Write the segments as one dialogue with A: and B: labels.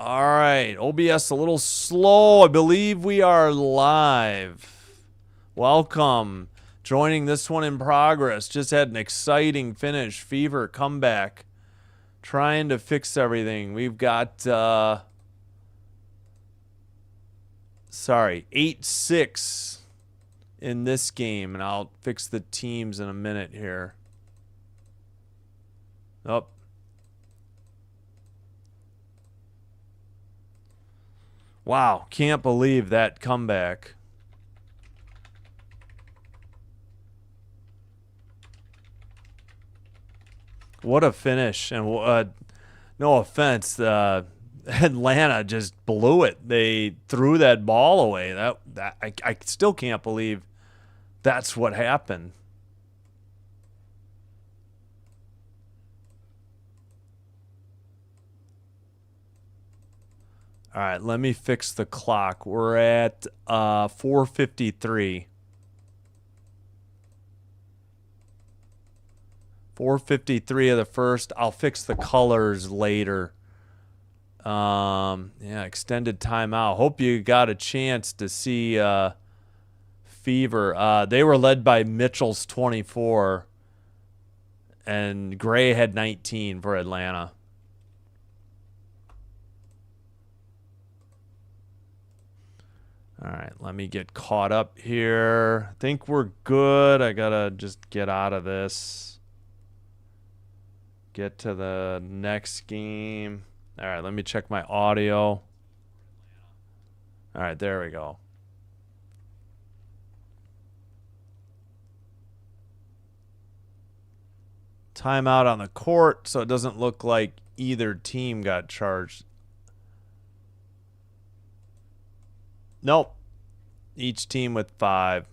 A: All right, OBS a little slow. I believe we are live. Welcome. Joining this one in progress. Just had an exciting finish. Fever comeback. Trying to fix everything. We've got, 8-6 in this game. And I'll fix the teams in a minute here. Oh. Wow, can't believe that comeback. What a finish. And no offense, Atlanta just blew it. They threw that ball away. I still can't believe that's what happened. All right, let me fix the clock. We're at 4:53. 4:53 of the first. I'll fix the colors later. Yeah, extended timeout. Hope you got a chance to see Fever. They were led by Mitchell's 24, and Gray had 19 for Atlanta. All right, let me get caught up here. I think we're good. I gotta just get out of this. Get to the next game. All right, let me check my audio. All right, there we go. Timeout on the court, so it doesn't look like either team got charged. Nope. Each team with 5.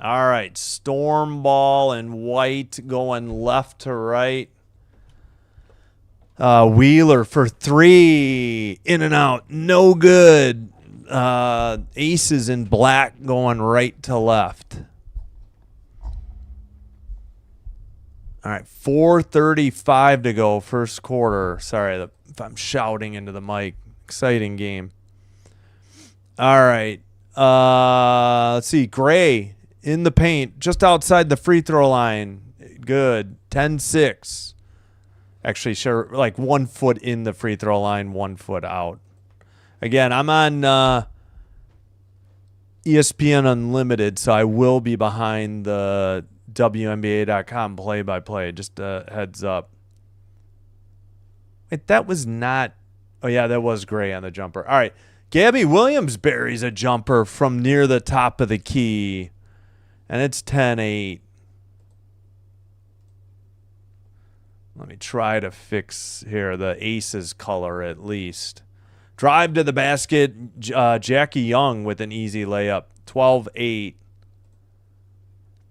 A: All right. Storm ball and white going left to right. Wheeler for 3. In and out. No good. Aces in black going right to left. All right. 4:35 to go. First quarter. Sorry if I'm shouting into the mic. Exciting game. All right. Let's see. Gray in the paint, just outside the free throw line. Good. 10-6. Actually, sure, like 1 foot in the free throw line, 1 foot out. Again, I'm on ESPN Unlimited, so I will be behind the WNBA.com play-by-play. Just a heads up. Wait, that was not... Oh, yeah, that was Gray on the jumper. All right. Gabby Williams buries a jumper from near the top of the key. And it's 10-8. Let me try to fix here the aces color at least. Drive to the basket. Jackie Young with an easy layup. 12-8.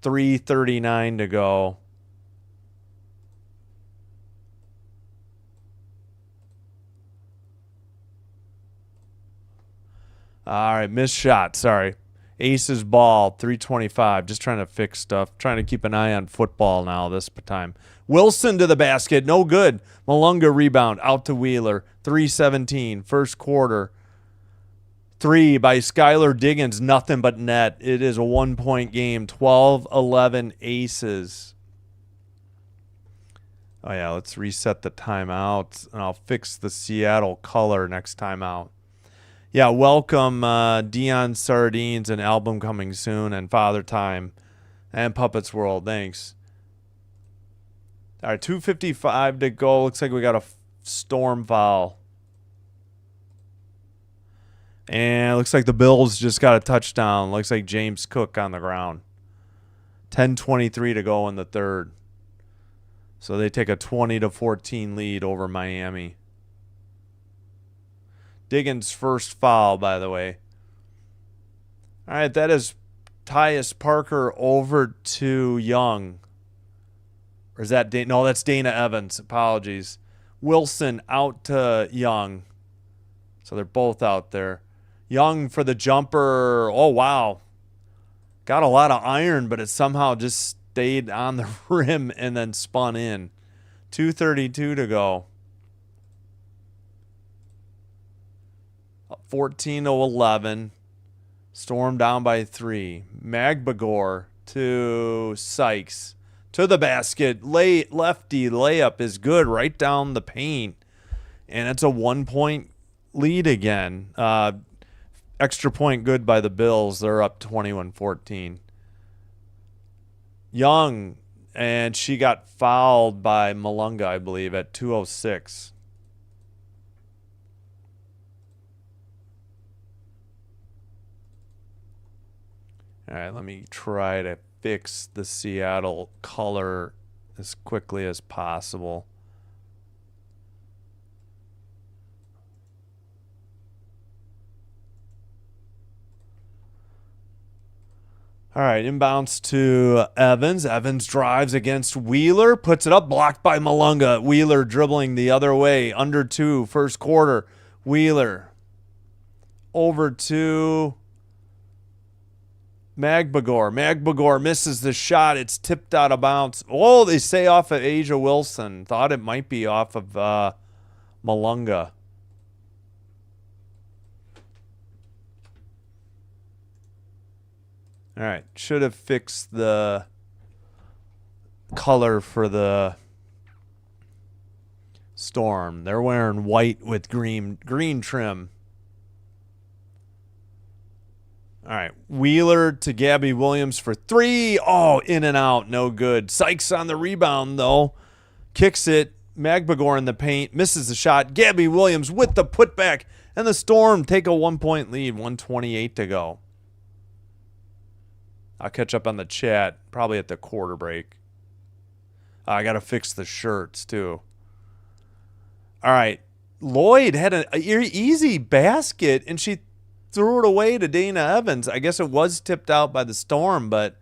A: 3:39 to go. All right, missed shot. Sorry. Aces ball, 3:25. Just trying to fix stuff. Trying to keep an eye on football now this time. Wilson to the basket. No good. Malunga rebound. Out to Wheeler. 3:17. First quarter. 3 by Skylar Diggins. Nothing but net. It is a 1-point game. 12-11 Aces. Oh, yeah. Let's reset the timeout. And I'll fix the Seattle color next time out. Yeah, welcome Dion Sardines, an album coming soon, and Father Time, and Puppets World. Thanks. All right, 2:55 to go. Looks like we got a storm foul. And it looks like the Bills just got a touchdown. Looks like James Cook on the ground. 10:23 to go in the third. So they take a 20-14 lead over Miami. Diggins' first foul, by the way. All right, that is Tyus Parker over to Young. Or is that Dana? No, that's Dana Evans. Apologies. Wilson out to Young. So they're both out there. Young for the jumper. Oh, wow. Got a lot of iron, but it somehow just stayed on the rim and then spun in. 2:32 to go. 14-11. Storm down by 3. Magbagor to Sykes. To the basket. Lefty layup is good right down the paint. And it's a 1-point lead again. Extra point good by the Bills. They're up 21-14. Young, and she got fouled by Malunga, I believe, at 2:06. All right, let me try to fix the Seattle color as quickly as possible. All right, inbounds to Evans. Evans drives against Wheeler, puts it up, blocked by Malunga. Wheeler dribbling the other way, under 2, first quarter. Wheeler over to Magbagor. Magbagor misses the shot. It's tipped out of bounds. Oh, they say off of Asia Wilson. Thought it might be off of Malunga. All right, should have fixed the color for the Storm. They're wearing white with green trim. All right, Wheeler to Gabby Williams for 3. Oh, in and out, no good. Sykes on the rebound, though. Kicks it. Magbagor in the paint, misses the shot. Gabby Williams with the putback, and the Storm take a 1-point lead, 1:28 to go. I'll catch up on the chat probably at the quarter break. I got to fix the shirts, too. All right, Lloyd had an easy basket, and she threw it away to Dana Evans. I guess it was tipped out by the Storm, but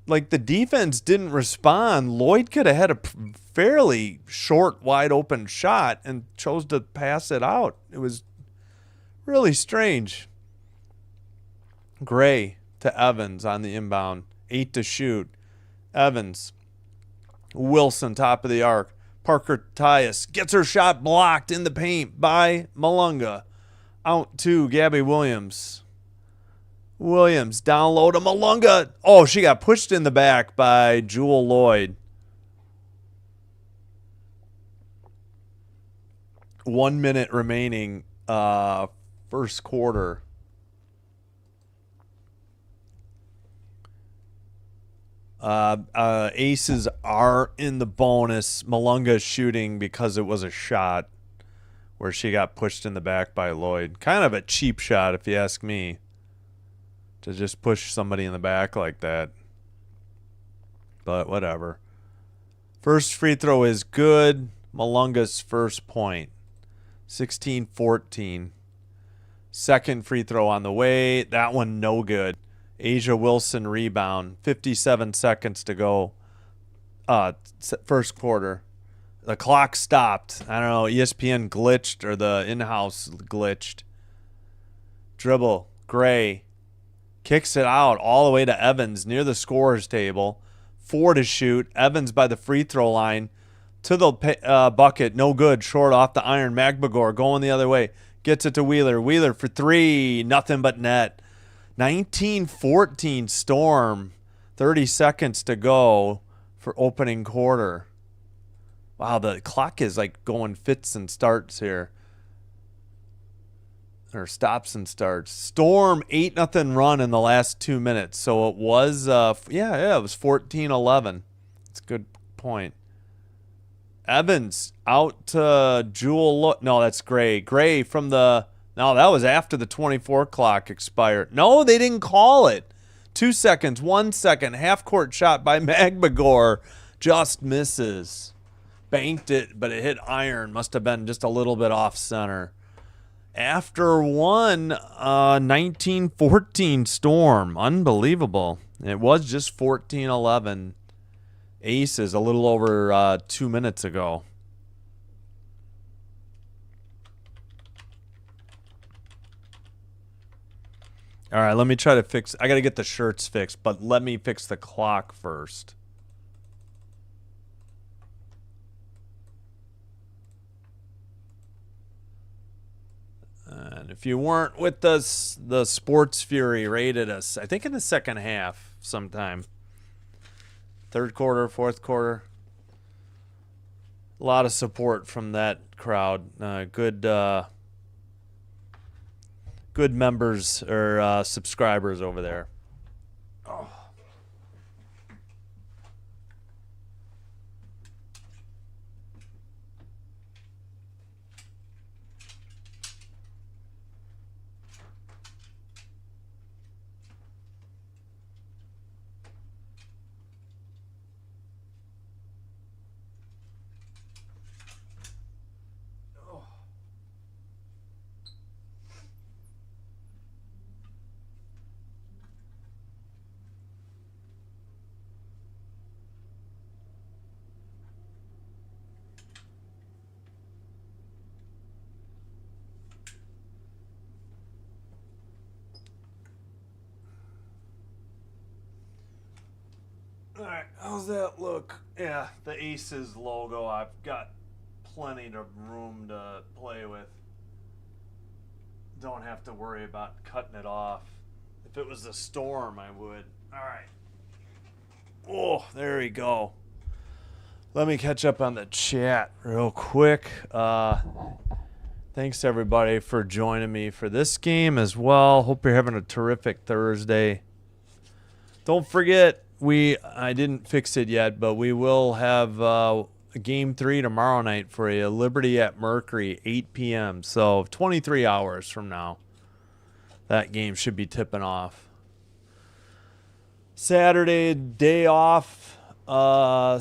A: like the defense didn't respond. Lloyd could have had a fairly short, wide open shot and chose to pass it out. It was really strange. Gray to Evans on the inbound. 8 to shoot. Evans. Wilson top of the arc. Parker Tyus gets her shot blocked in the paint by Malunga. Out to Gabby Williams. Williams down low to Malunga. Oh, she got pushed in the back by Jewel Lloyd. 1 minute remaining, first quarter. Aces are in the bonus. Malunga shooting because it was a shot where she got pushed in the back by Lloyd. Kind of a cheap shot, if you ask me, to just push somebody in the back like that. But whatever. First free throw is good. Malunga's first point. 16-14. Second free throw on the way. That one no good. Asia Wilson rebound. 57 seconds to go. First quarter. The clock stopped. I don't know. ESPN glitched or the in-house glitched. Dribble. Gray. Kicks it out all the way to Evans near the scorer's table. 4 to shoot. Evans by the free throw line. To the bucket. No good. Short off the iron. Magbagor going the other way. Gets it to Wheeler. Wheeler for 3. Nothing but net. 19-14 Storm. 30 seconds to go for opening quarter. Wow, the clock is like going fits and starts here. Or stops and starts. Storm 8-0 run in the last 2 minutes. So it was, it was 14-11. That's a good point. Evans out to Jewel. No, that's Gray. Gray from the... No, that was after the 24 clock expired. No, they didn't call it. 2 seconds, 1 second. Half-court shot by Magbagor. Just misses. Banked it, but it hit iron. Must have been just a little bit off center. After one, 19-14 Storm. Unbelievable. It was just 14-11 Aces a little over 2 minutes ago. All right, let me try to fix... I got to get the shirts fixed, but let me fix the clock first. And if you weren't with us, the Sports Fury rated us, I think in the second half sometime. Third quarter, fourth quarter. A lot of support from that crowd. Good members or subscribers over there. Oh. All right, how's that look? Yeah, the Aces logo. I've got plenty of room to play with. Don't have to worry about cutting it off. If it was a storm, I would. All right. Oh, there we go. Let me catch up on the chat real quick. Thanks everybody for joining me for this game as well. Hope you're having a terrific Thursday. Don't forget, I didn't fix it yet, but we will have Game 3 tomorrow night for you. Liberty at Mercury, 8 p.m. So 23 hours from now, that game should be tipping off. Saturday, day off.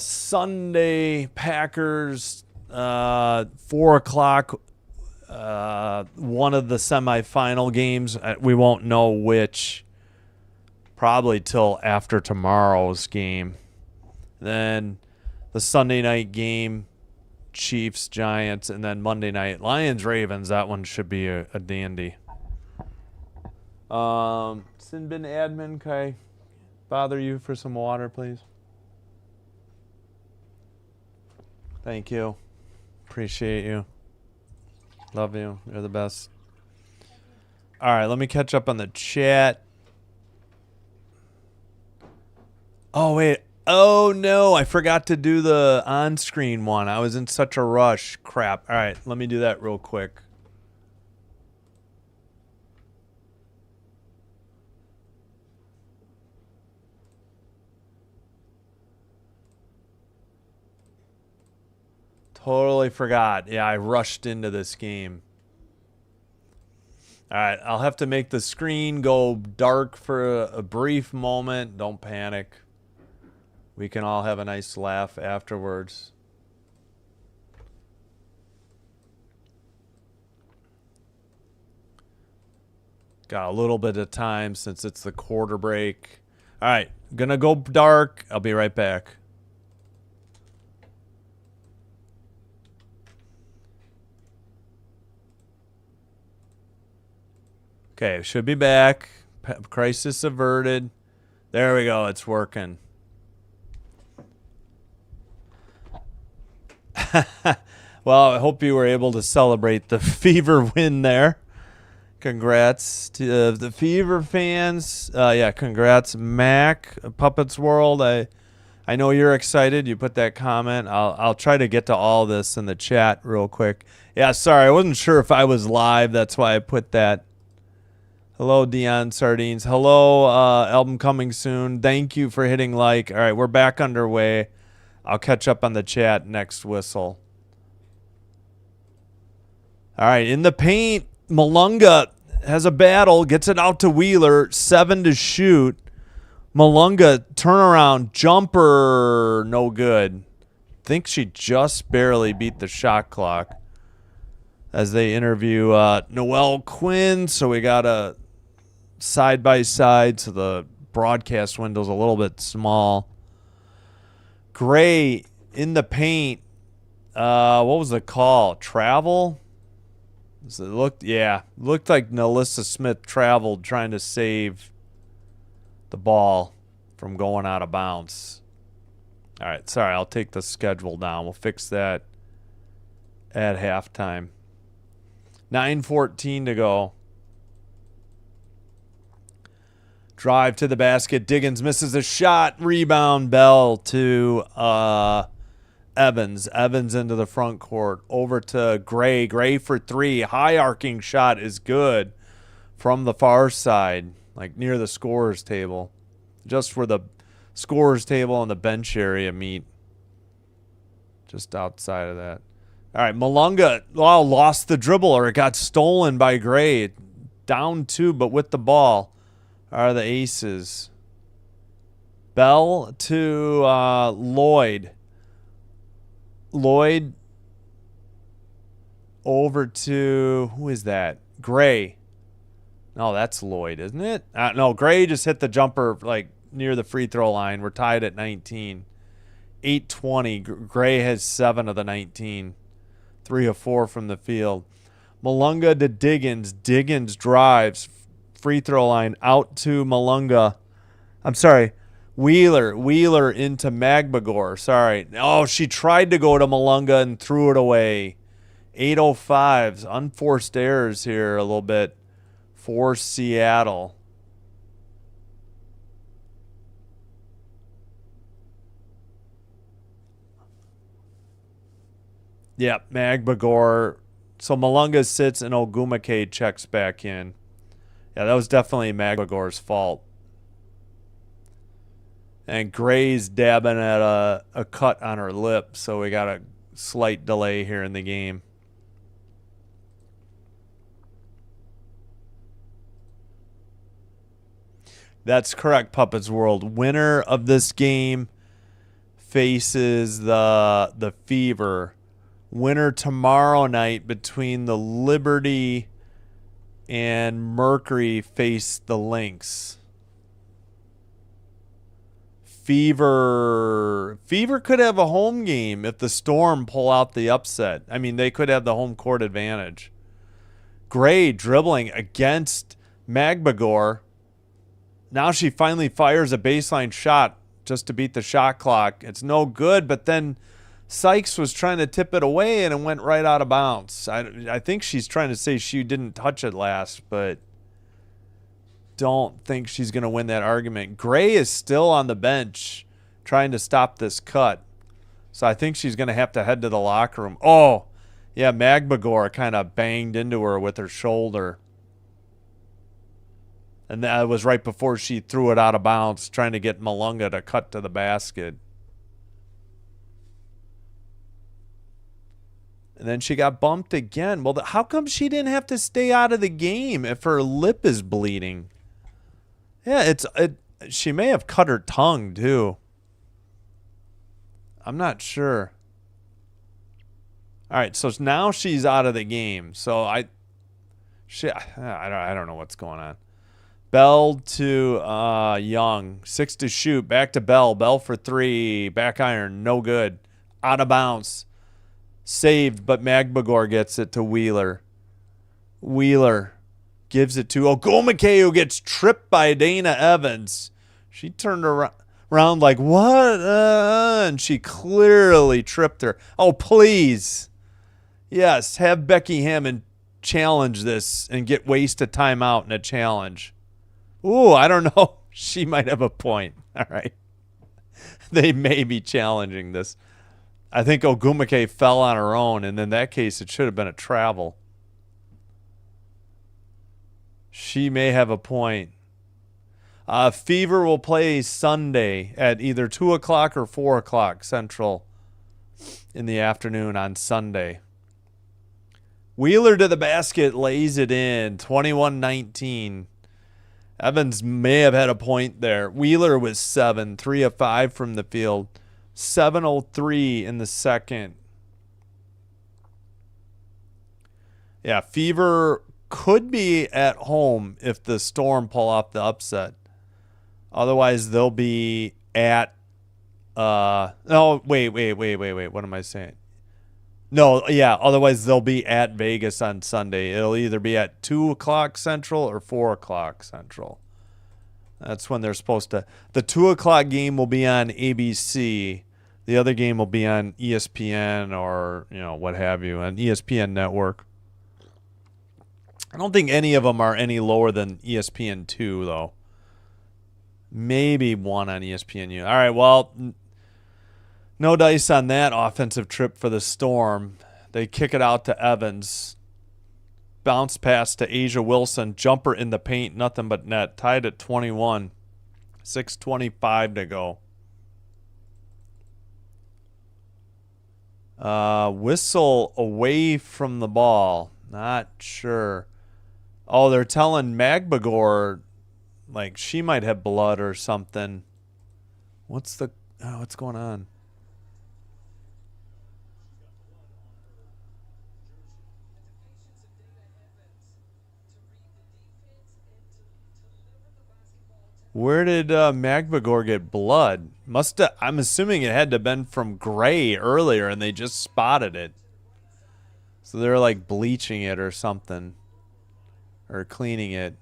A: Sunday, Packers, 4 o'clock. One of the semifinal games. We won't know which. Probably till after tomorrow's game. Then the Sunday night game, Chiefs, Giants, and then Monday night, Lions, Ravens. That one should be a dandy. Sinbin admin, can I bother you for some water, please? Thank you. Appreciate you. Love you. You're the best. All right, let me catch up on the chat. Oh, wait. Oh, no. I forgot to do the on-screen one. I was in such a rush. Crap. All right. Let me do that real quick. Totally forgot. Yeah, I rushed into this game. All right. I'll have to make the screen go dark for a brief moment. Don't panic. We can all have a nice laugh afterwards. Got a little bit of time since it's the quarter break. All right, gonna go dark. I'll be right back. Okay, should be back. Crisis averted. There we go. It's working. Well, I hope you were able to celebrate the Fever win there. Congrats to the Fever fans. Yeah, congrats, Mac, Puppets World. I know you're excited. You put that comment. I'll try to get to all this in the chat real quick. Yeah, sorry, I wasn't sure if I was live. That's why I put that. Hello, Dion Sardines. Hello, album coming soon. Thank you for hitting like. All right, we're back underway. I'll catch up on the chat next whistle. All right, in the paint, Malunga has a battle, gets it out to Wheeler, 7 to shoot. Malunga, turnaround, jumper, no good. Think she just barely beat the shot clock. As they interview Noelle Quinn, so we got a side-by-side, so the broadcast window's a little bit small. Gray in the paint. What was the call? Travel? Looked like Nalissa Smith traveled trying to save the ball from going out of bounds. All right, sorry, I'll take the schedule down. We'll fix that at halftime. 9:14 to go. Drive to the basket. Diggins misses a shot. Rebound. Bell to Evans. Evans into the front court. Over to Gray. Gray for three. High arcing shot is good from the far side, like near the scorer's table. Just where the scorer's table and the bench area meet. Just outside of that. All right, Malunga lost the dribble, or it got stolen by Gray. Down two, but with the ball are the Aces. Bell to Lloyd. Lloyd over to, who is that? Gray. No, that's Lloyd, isn't it? No, Gray just hit the jumper like near the free throw line. We're tied at 19. 8:20. Gray has 7 of the 19. 3 of 4 from the field. Malunga to Diggins. Diggins drives. Free throw line out to Malunga. I'm sorry. Wheeler into Magbagor. Sorry. Oh, she tried to go to Malunga and threw it away. 8:05. Unforced errors here a little bit for Seattle. Yep, Magbagor. So Malunga sits and Ogumake checks back in. Yeah, that was definitely Magbagor's fault. And Gray's dabbing at a cut on her lip, so we got a slight delay here in the game. That's correct, Puppets World. Winner of this game faces the Fever. Winner tomorrow night between the Liberty and Mercury face the Lynx. Fever could have a home game if the Storm pull out the upset. I mean, they could have the home court advantage. Gray dribbling against Magbagor. Now she finally fires a baseline shot just to beat the shot clock. It's no good, but then Sykes was trying to tip it away and it went right out of bounds. I think she's trying to say she didn't touch it last, but don't think she's going to win that argument. Gray is still on the bench trying to stop this cut. So I think she's going to have to head to the locker room. Oh, yeah, Magbagor kind of banged into her with her shoulder. And that was right before she threw it out of bounds, trying to get Malunga to cut to the basket. And then she got bumped again. Well, how come she didn't have to stay out of the game if her lip is bleeding? Yeah, she may have cut her tongue, too. I'm not sure. All right, so now she's out of the game. So I don't know what's going on. Bell to Young. 6 to shoot. Back to Bell. Bell for 3. Back iron. No good. Out of bounds. Saved, but Magbagor gets it to Wheeler. Wheeler gives it to Ogumake, who gets tripped by Dana Evans. She turned around like, what? And she clearly tripped her. Oh, please. Yes, have Becky Hammond challenge this and get wasted timeout in a challenge. Ooh, I don't know. She might have a point. All right. They may be challenging this. I think Ogumake fell on her own, and in that case, it should have been a travel. She may have a point. Fever will play Sunday at either 2 o'clock or 4 o'clock Central in the afternoon on Sunday. Wheeler to the basket, lays it in, 21-19. Evans may have had a point there. Wheeler was 7, 3 of 5 from the field. 7:03 in the second. Yeah, Fever could be at home if the Storm pull off the upset. Otherwise, they'll be at no, wait. What am I saying? No, yeah, otherwise they'll be at Vegas on Sunday. It'll either be at 2 o'clock Central or 4 o'clock Central. That's when they're supposed to. The 2 o'clock game will be on ABC. The other game will be on ESPN or, what have you, an ESPN network. I don't think any of them are any lower than ESPN2, though. Maybe one on ESPNU. All right, well, no dice on that offensive trip for the Storm. They kick it out to Evans. Bounce pass to Asia Wilson. Jumper in the paint. Nothing but net. Tied at 21. 6:25 to go. Whistle away from the ball. Not sure. Oh, they're telling Magbagor like she might have blood or something. What's going on? Where did Magbagor get blood? I'm assuming it had to have been from Gray earlier, and they just spotted it. So they're like bleaching it or something, or cleaning it.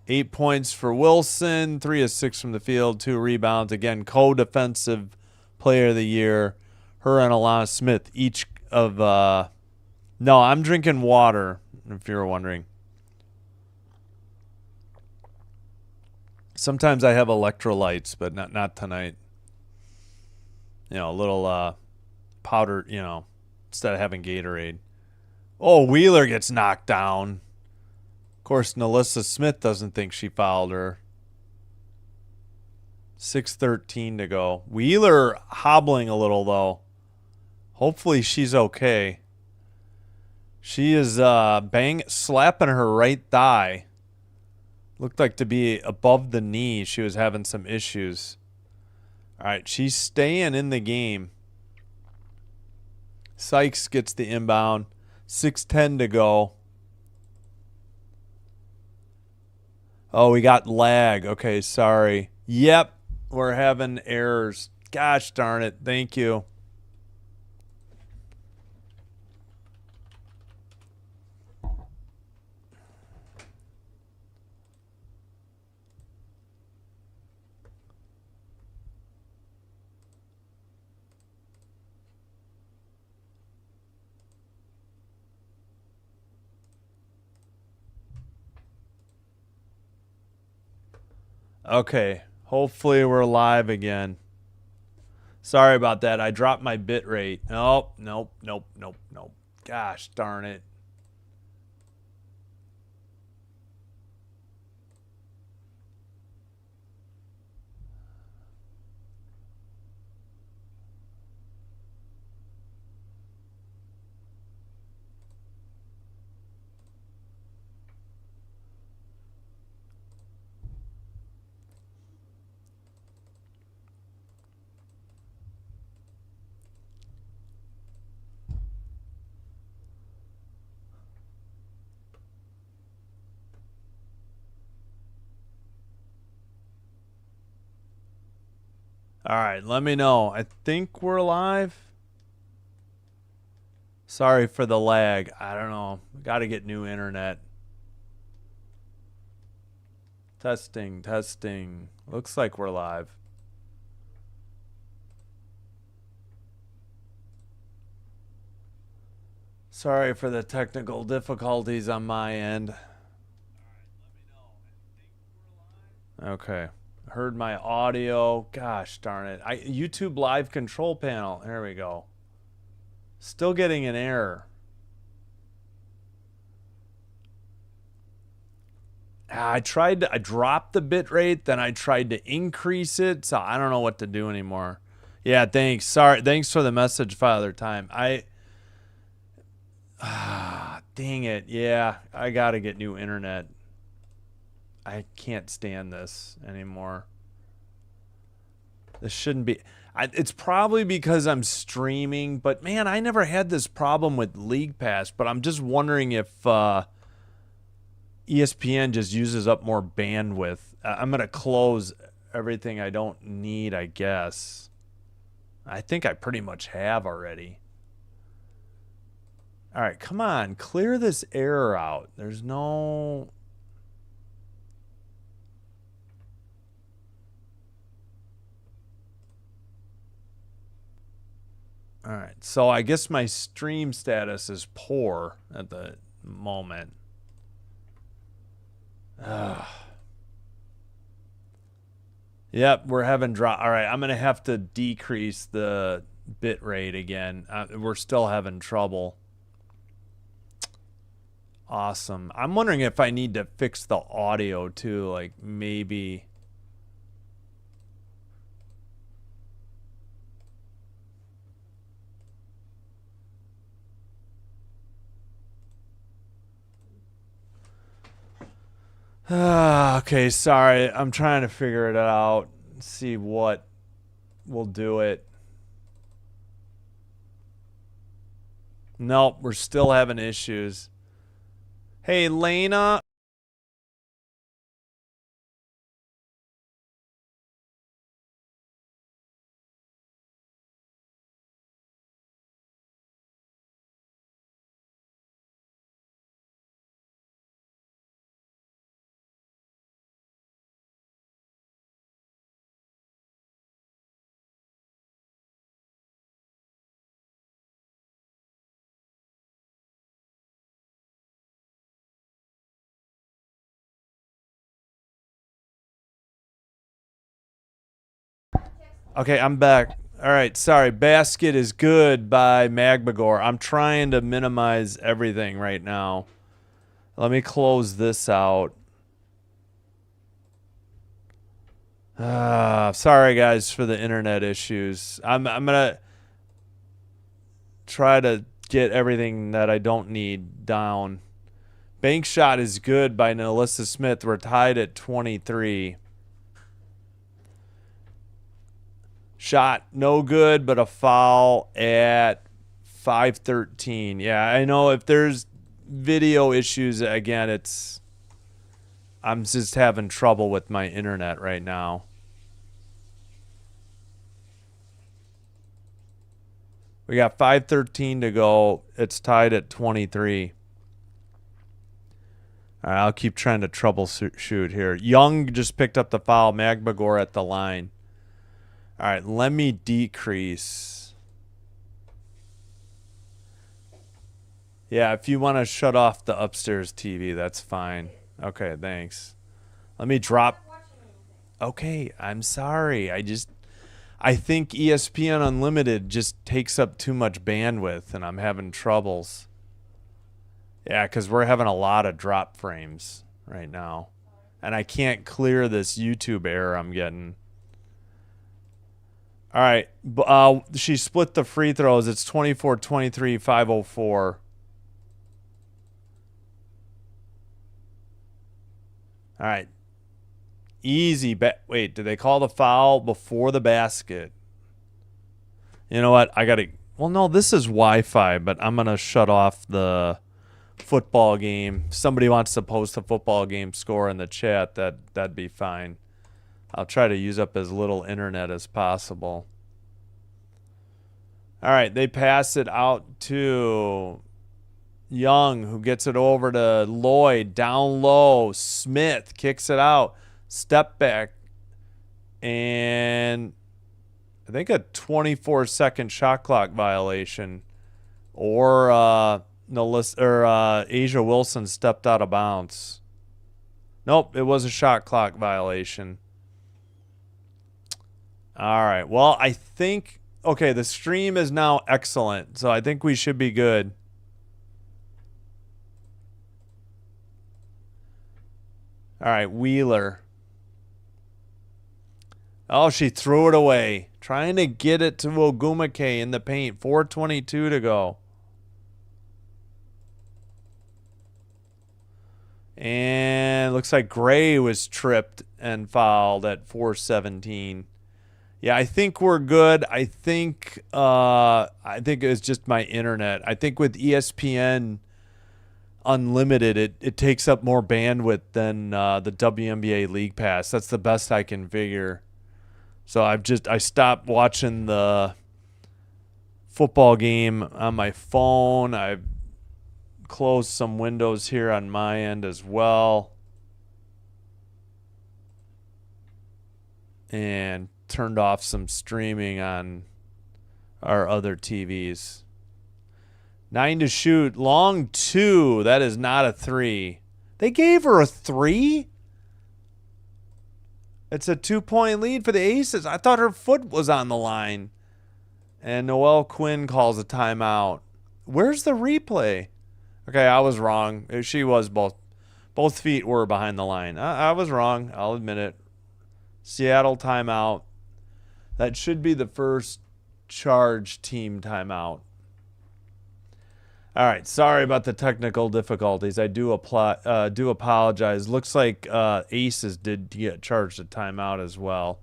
A: Eight points for Wilson, 3 of 6 from the field, 2 rebounds. Again, co-defensive player of the year. Her and Alana Smith, each of no, I'm drinking water, if you were wondering. Sometimes I have electrolytes, but not tonight. You know, a little powder, you know, instead of having Gatorade. Oh, Wheeler gets knocked down. Of course, Nalissa Smith doesn't think she fouled her. 6:13 to go. Wheeler hobbling a little, though. Hopefully she's okay. She is slapping her right thigh. Looked like to be above the knee. She was having some issues. All right, she's staying in the game. Sykes gets the inbound. 6:10 to go. Oh, we got lag. Okay, sorry. Yep, we're having errors. Gosh darn it. Thank you. Okay, hopefully we're live again. Sorry about that. I dropped my bit rate. Nope. Gosh darn it. All right, let me know. I think we're live. Sorry for the lag. I don't know. Got to get new internet. Testing. Looks like we're live. Sorry for the technical difficulties on my end. Okay. Heard my audio. Gosh darn it. YouTube live control panel. There we go. Still getting an error. I dropped the bit rate, then I tried to increase it, so I don't know what to do anymore. Yeah, thanks. Sorry. Thanks for the message, Father Time. Dang it. Yeah, I got to get new internet. I can't stand this anymore. This shouldn't be. It's probably because I'm streaming, but man, I never had this problem with League Pass, but I'm just wondering if ESPN just uses up more bandwidth. I'm going to close everything I don't need, I guess. I think I pretty much have already. All right, come on. Clear this error out. There's no... All right. So I guess my stream status is poor at the moment. Yep, we're having drop. All right, I'm going to have to decrease the bit rate again. We're still having trouble. Awesome. I'm wondering if I need to fix the audio too, like maybe. Okay, sorry. I'm trying to figure it out. See what will do it. Nope, we're still having issues. Hey, Lena. Okay, I'm back. All right, sorry. Basket is good by Magbagor. I'm trying to minimize everything right now. Let me close this out. Sorry guys for the internet issues. I'm gonna try to get everything that I don't need down. Bank shot is good by Nelissa Smith. We're tied at 23. Shot no good, but a foul at 5:13. Yeah, I know if there's video issues again, I'm just having trouble with my internet right now. We got 5:13 to go. It's tied at 23. All right, I'll keep trying to troubleshoot here. Young just picked up the foul. Magbagor at the line. All right, let me decrease. Yeah, if you want to shut off the upstairs TV, that's fine. Okay, thanks. Let me drop. Okay, I'm sorry. I think ESPN Unlimited just takes up too much bandwidth and I'm having troubles. Yeah, because we're having a lot of drop frames right now. And I can't clear this YouTube error I'm getting. All right. She split the free throws. It's 24-23, 5:04. All right. Easy. Wait, did they call the foul before the basket? You know what? I got to... Well, no, this is Wi-Fi, but I'm going to shut off the football game. If somebody wants to post a football game score in the chat, that'd be fine. I'll try to use up as little internet as possible. All right, they pass it out to Young, who gets it over to Lloyd. Down low, Smith kicks it out. Step back. And I think a 24-second shot clock violation. Or Asia Wilson stepped out of bounds. Nope, it was a shot clock violation. All right, well, I think... Okay, the stream is now excellent, so I think we should be good. All right, Wheeler. Oh, she threw it away. Trying to get it to Ogumake in the paint. 4:22 to go. And looks like Gray was tripped and fouled at 4:17. Yeah, I think we're good. I think it's just my internet. I think with ESPN Unlimited, it takes up more bandwidth than the WNBA League Pass. That's the best I can figure. So I stopped watching the football game on my phone. I've closed some windows here on my end as well. And turned off some streaming on our other TVs. 9 to shoot. Long 2. That is not a 3. They gave her a 3? It's a 2-point lead for the Aces. I thought her foot was on the line. And Noelle Quinn calls a timeout. Where's the replay? Okay, I was wrong. She was both. Both feet were behind the line. I was wrong. I'll admit it. Seattle timeout. That should be the first Charge team timeout. All right. Sorry about the technical difficulties. I do apologize. Looks like Aces did get charged a timeout as well.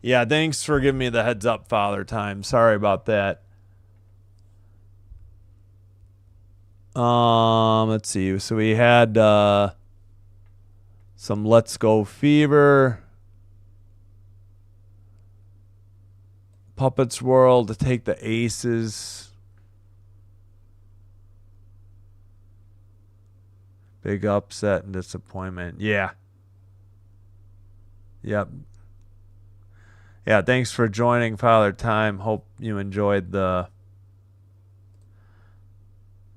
A: Yeah, thanks for giving me the heads up, Father Time. Sorry about that. Let's see. So we had some Let's Go Fever. Puppets World to take the Aces. Big upset and disappointment. Yeah. Yep. Yeah, thanks for joining, Father Time. Hope you enjoyed the...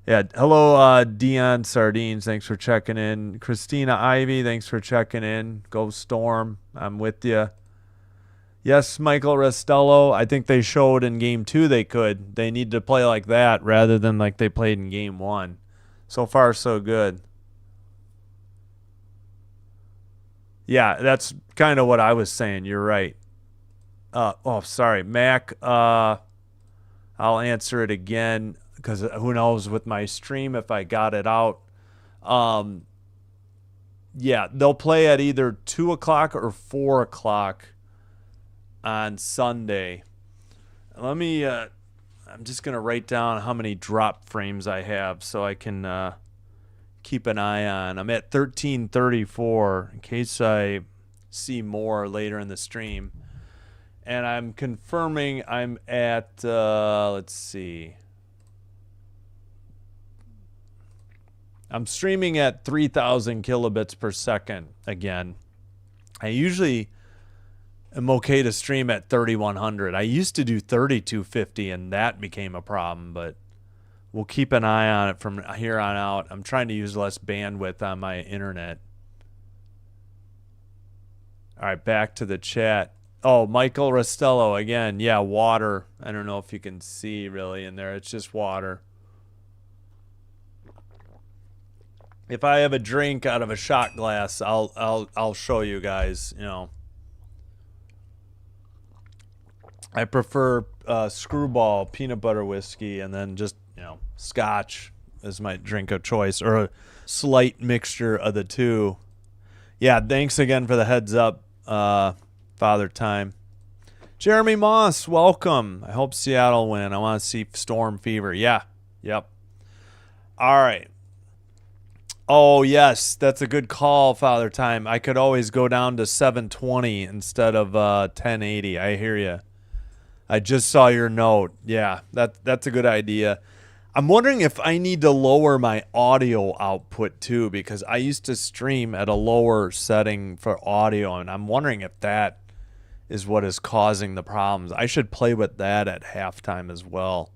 A: Yeah, hello, Dion Sardines. Thanks for checking in. Christina Ivy, thanks for checking in. Go Storm. I'm with you. Yes, Michael Restello. I think they showed in Game 2 they could. They need to play like that rather than like they played in Game 1. So far, so good. Yeah, that's kind of what I was saying. You're right. Sorry. Mac, I'll answer it again because who knows with my stream if I got it out. Yeah, they'll play at either 2 o'clock or 4 o'clock on Sunday. Let me, I'm just going to write down how many drop frames I have so I can keep an eye on. I'm at 1334 in case I see more later in the stream. And I'm confirming I'm at, let's see. I'm streaming at 3,000 kilobits per second again. I usually am okay to stream at 3,100. I used to do 3,250 and that became a problem, but we'll keep an eye on it from here on out. I'm trying to use less bandwidth on my internet. All right, back to the chat. Oh, Michael Restello again. Yeah, water. I don't know if you can see really in there. It's just water. If I have a drink out of a shot glass, I'll show you guys, you know. I prefer Screwball peanut butter whiskey and then just, you know, scotch as my drink of choice or a slight mixture of the two. Yeah, thanks again for the heads up, Father Time. Jeremy Moss, welcome. I hope Seattle win. I want to see Storm Fever. Yeah, yep. All right. Oh, yes, that's a good call, Father Time. I could always go down to 720 instead of 1080. I hear you. I just saw your note. Yeah, that's a good idea. I'm wondering if I need to lower my audio output too, because I used to stream at a lower setting for audio, and I'm wondering if that is what is causing the problems. I should play with that at halftime as well.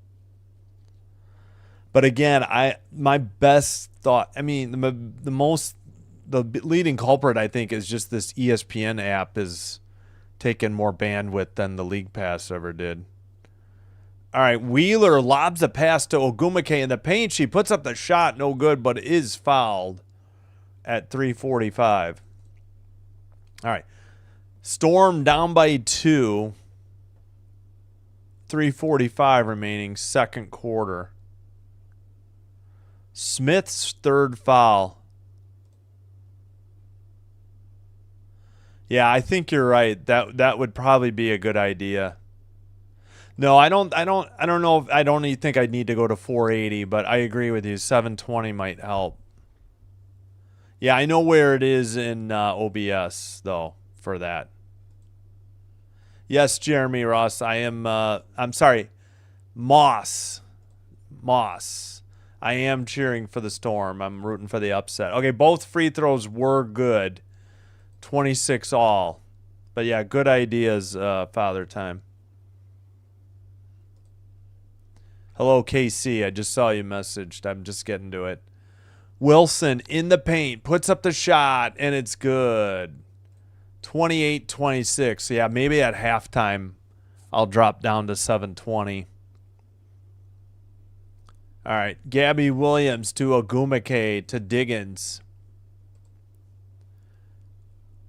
A: But again, my best thought, I mean, the leading culprit, I think, is just this ESPN app is taking more bandwidth than the League Pass ever did. All right, Wheeler lobs a pass to Ogumake in the paint. She puts up the shot, no good, but is fouled at 3:45. All right, Storm down by 2. 3:45 remaining, second quarter. Smith's third foul. Yeah, I think you're right. That would probably be a good idea. No, I don't know if I don't even think I'd need to go to 480, but I agree with you. 720 might help. Yeah, I know where it is in OBS though for that. Yes, Jeremy Ross, I am I'm sorry. Moss. I am cheering for the Storm. I'm rooting for the upset. Okay, both free throws were good. 26 all. But yeah, good ideas, Father Time. Hello, KC. I just saw you messaged. I'm just getting to it. Wilson in the paint, puts up the shot, and it's good. 28-26. Yeah, maybe at halftime I'll drop down to 720. All right, Gabby Williams to Ogumake to Diggins.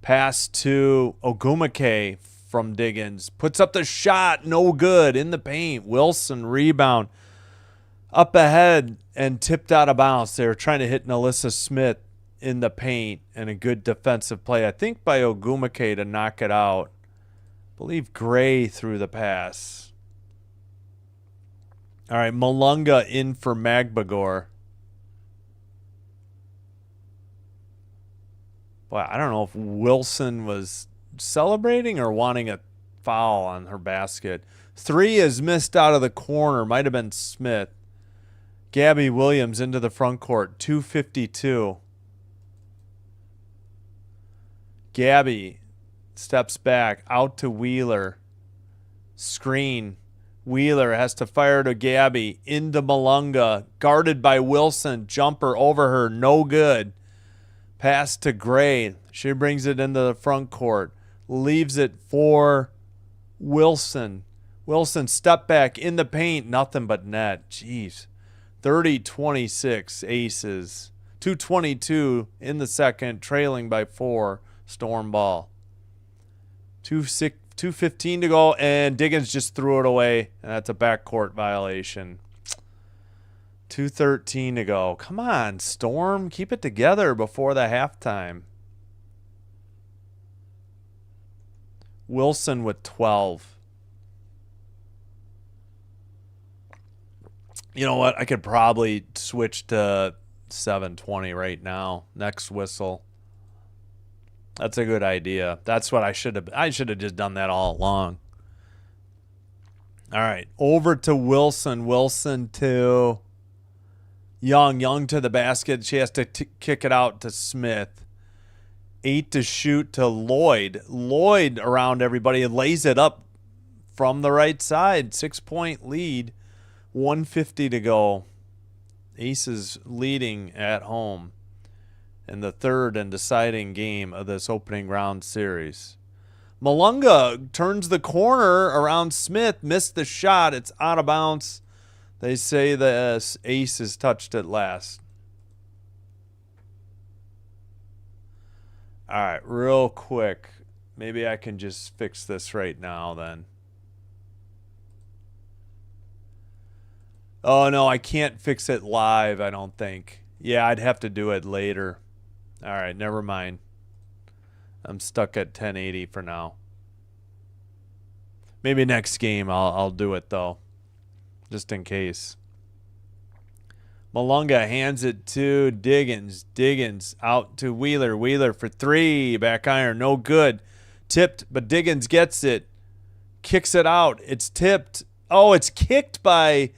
A: Pass to Ogumake from Diggins. Puts up the shot, no good, in the paint. Wilson rebound. Up ahead and tipped out of bounds. They were trying to hit Nalissa Smith in the paint, and a good defensive play, I think, by Ogumake to knock it out. I believe Gray threw the pass. All right, Malunga in for Magbagor. Boy, I don't know if Wilson was celebrating or wanting a foul on her basket. 3 is missed out of the corner. Might have been Smith. Gabby Williams into the front court. 2:52. Gabby steps back. Out to Wheeler. Screen. Wheeler has to fire to Gabby. Into Malunga. Guarded by Wilson. Jumper over her. No good. Pass to Gray. She brings it into the front court. Leaves it for Wilson. Wilson step back in the paint. Nothing but net. Jeez. 30-26 Aces. 2:22 in the second. Trailing by 4. Storm ball. 2:15 to go. And Diggins just threw it away. And that's a backcourt violation. 2:13 to go. Come on, Storm. Keep it together before the halftime. Wilson with 12. You know what? I could probably switch to 7:20 right now. Next whistle. That's a good idea. That's what I should have just done that all along. All right. Over to Wilson. Wilson to Young. Young to the basket. She has to kick it out to Smith. 8 to shoot to Lloyd. Lloyd around everybody and lays it up from the right side. 6-point lead. 1:50 to go. Aces leading at home in the third and deciding game of this opening round series. Malunga turns the corner around Smith. Missed the shot. It's out of bounds. They say the Aces touched it last. All right, real quick. Maybe I can just fix this right now then. Oh, no, I can't fix it live, I don't think. Yeah, I'd have to do it later. All right, never mind. I'm stuck at 1080 for now. Maybe next game I'll do it, though, just in case. Malunga hands it to Diggins. Diggins out to Wheeler. Wheeler for 3. Back iron. No good. Tipped, but Diggins gets it. Kicks it out. It's tipped. Oh, it's kicked by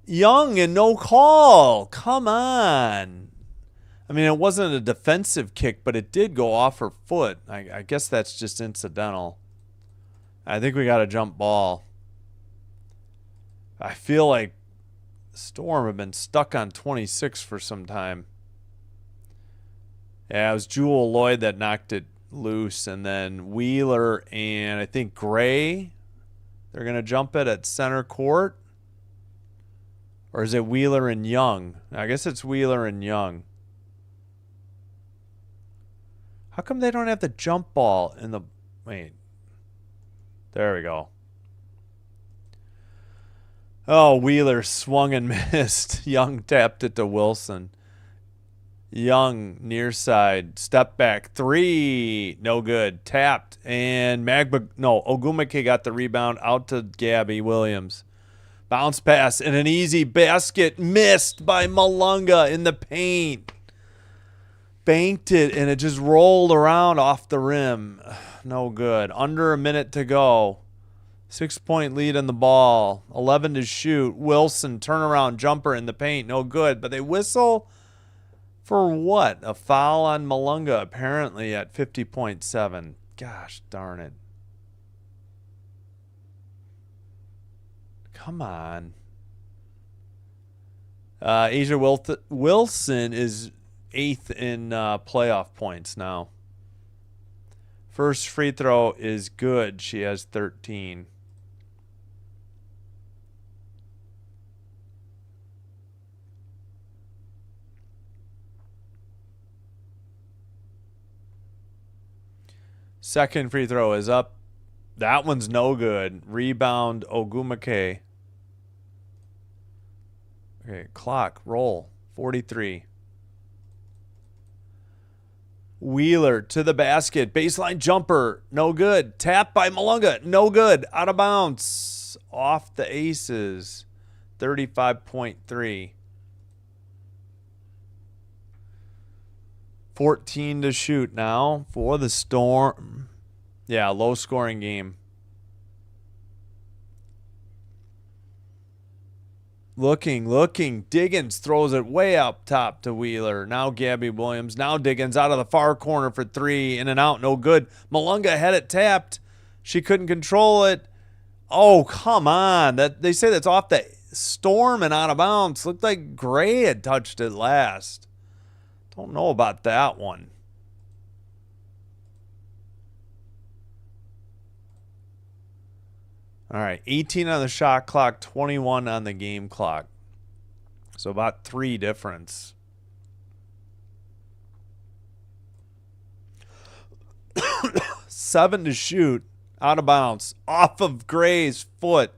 A: Young and no call. Come on. I mean, it wasn't a defensive kick, but it did go off her foot. I guess that's just incidental. I think we got a jump ball. I feel like Storm have been stuck on 26 for some time. Yeah, it was Jewel Lloyd that knocked it loose, and then Wheeler and I think Gray, they're going to jump it at center court. Or is it Wheeler and Young? I guess it's Wheeler and Young. How come they don't have the jump ball in the... Wait. There we go. Oh, Wheeler swung and missed. Young tapped it to Wilson. Young, near side, step back, 3, no good. Tapped, and Ogumake got the rebound out to Gabby Williams. Bounce pass and an easy basket missed by Malunga in the paint. Banked it, and it just rolled around off the rim. No good. Under a minute to go. 6-point lead in the ball. 11 to shoot. Wilson, turnaround jumper in the paint. No good. But they whistle for what? A foul on Malunga, apparently, at 50.7. Gosh darn it. Come on. Asia Wilson is 8th in playoff points now. First free throw is good. She has 13. Second free throw is up. That one's no good. Rebound, Ogumake. Okay, clock, roll. 43. Wheeler to the basket. Baseline jumper, no good. Tap by Malunga, no good. Out of bounds. Off the aces. 35.3. 14 to shoot now for the Storm. Yeah, low scoring game. Looking. Diggins throws it way up top to Wheeler. Now Gabby Williams. Now Diggins out of the far corner for 3. In and out, no good. Malunga had it tapped. She couldn't control it. Oh, come on. They say that's off the Storm and out of bounds. Looked like Gray had touched it last. Don't know about that one. All right, 18 on the shot clock, 21 on the game clock. So about 3 difference. Seven to shoot, out of bounds, off of Gray's foot.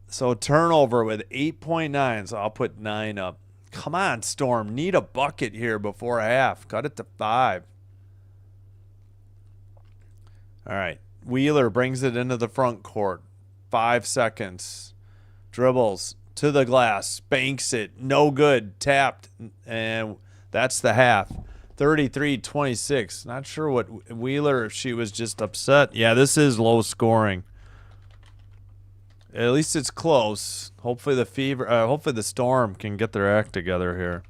A: So turnover with 8.9, so I'll put 9 up. Come on, Storm. Need a bucket here before half. Cut it to 5. All right. Wheeler brings it into the front court. 5 seconds. Dribbles to the glass. Banks it. No good. Tapped. And that's the half. 33-26. Not sure what Wheeler, if she was just upset. Yeah, this is low scoring. At least it's close. Hopefully the Storm can get their act together here.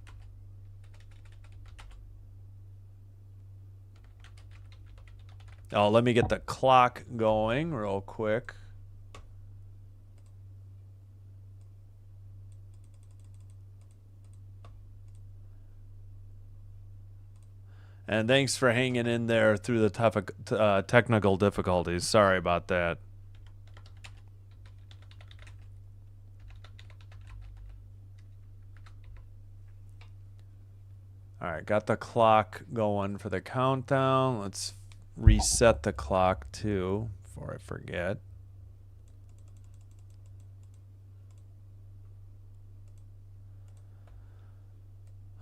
A: Oh, let me get the clock going real quick. And thanks for hanging in there through the technical difficulties. Sorry about that. All right, got the clock going for the countdown. Let's reset the clock too before I forget.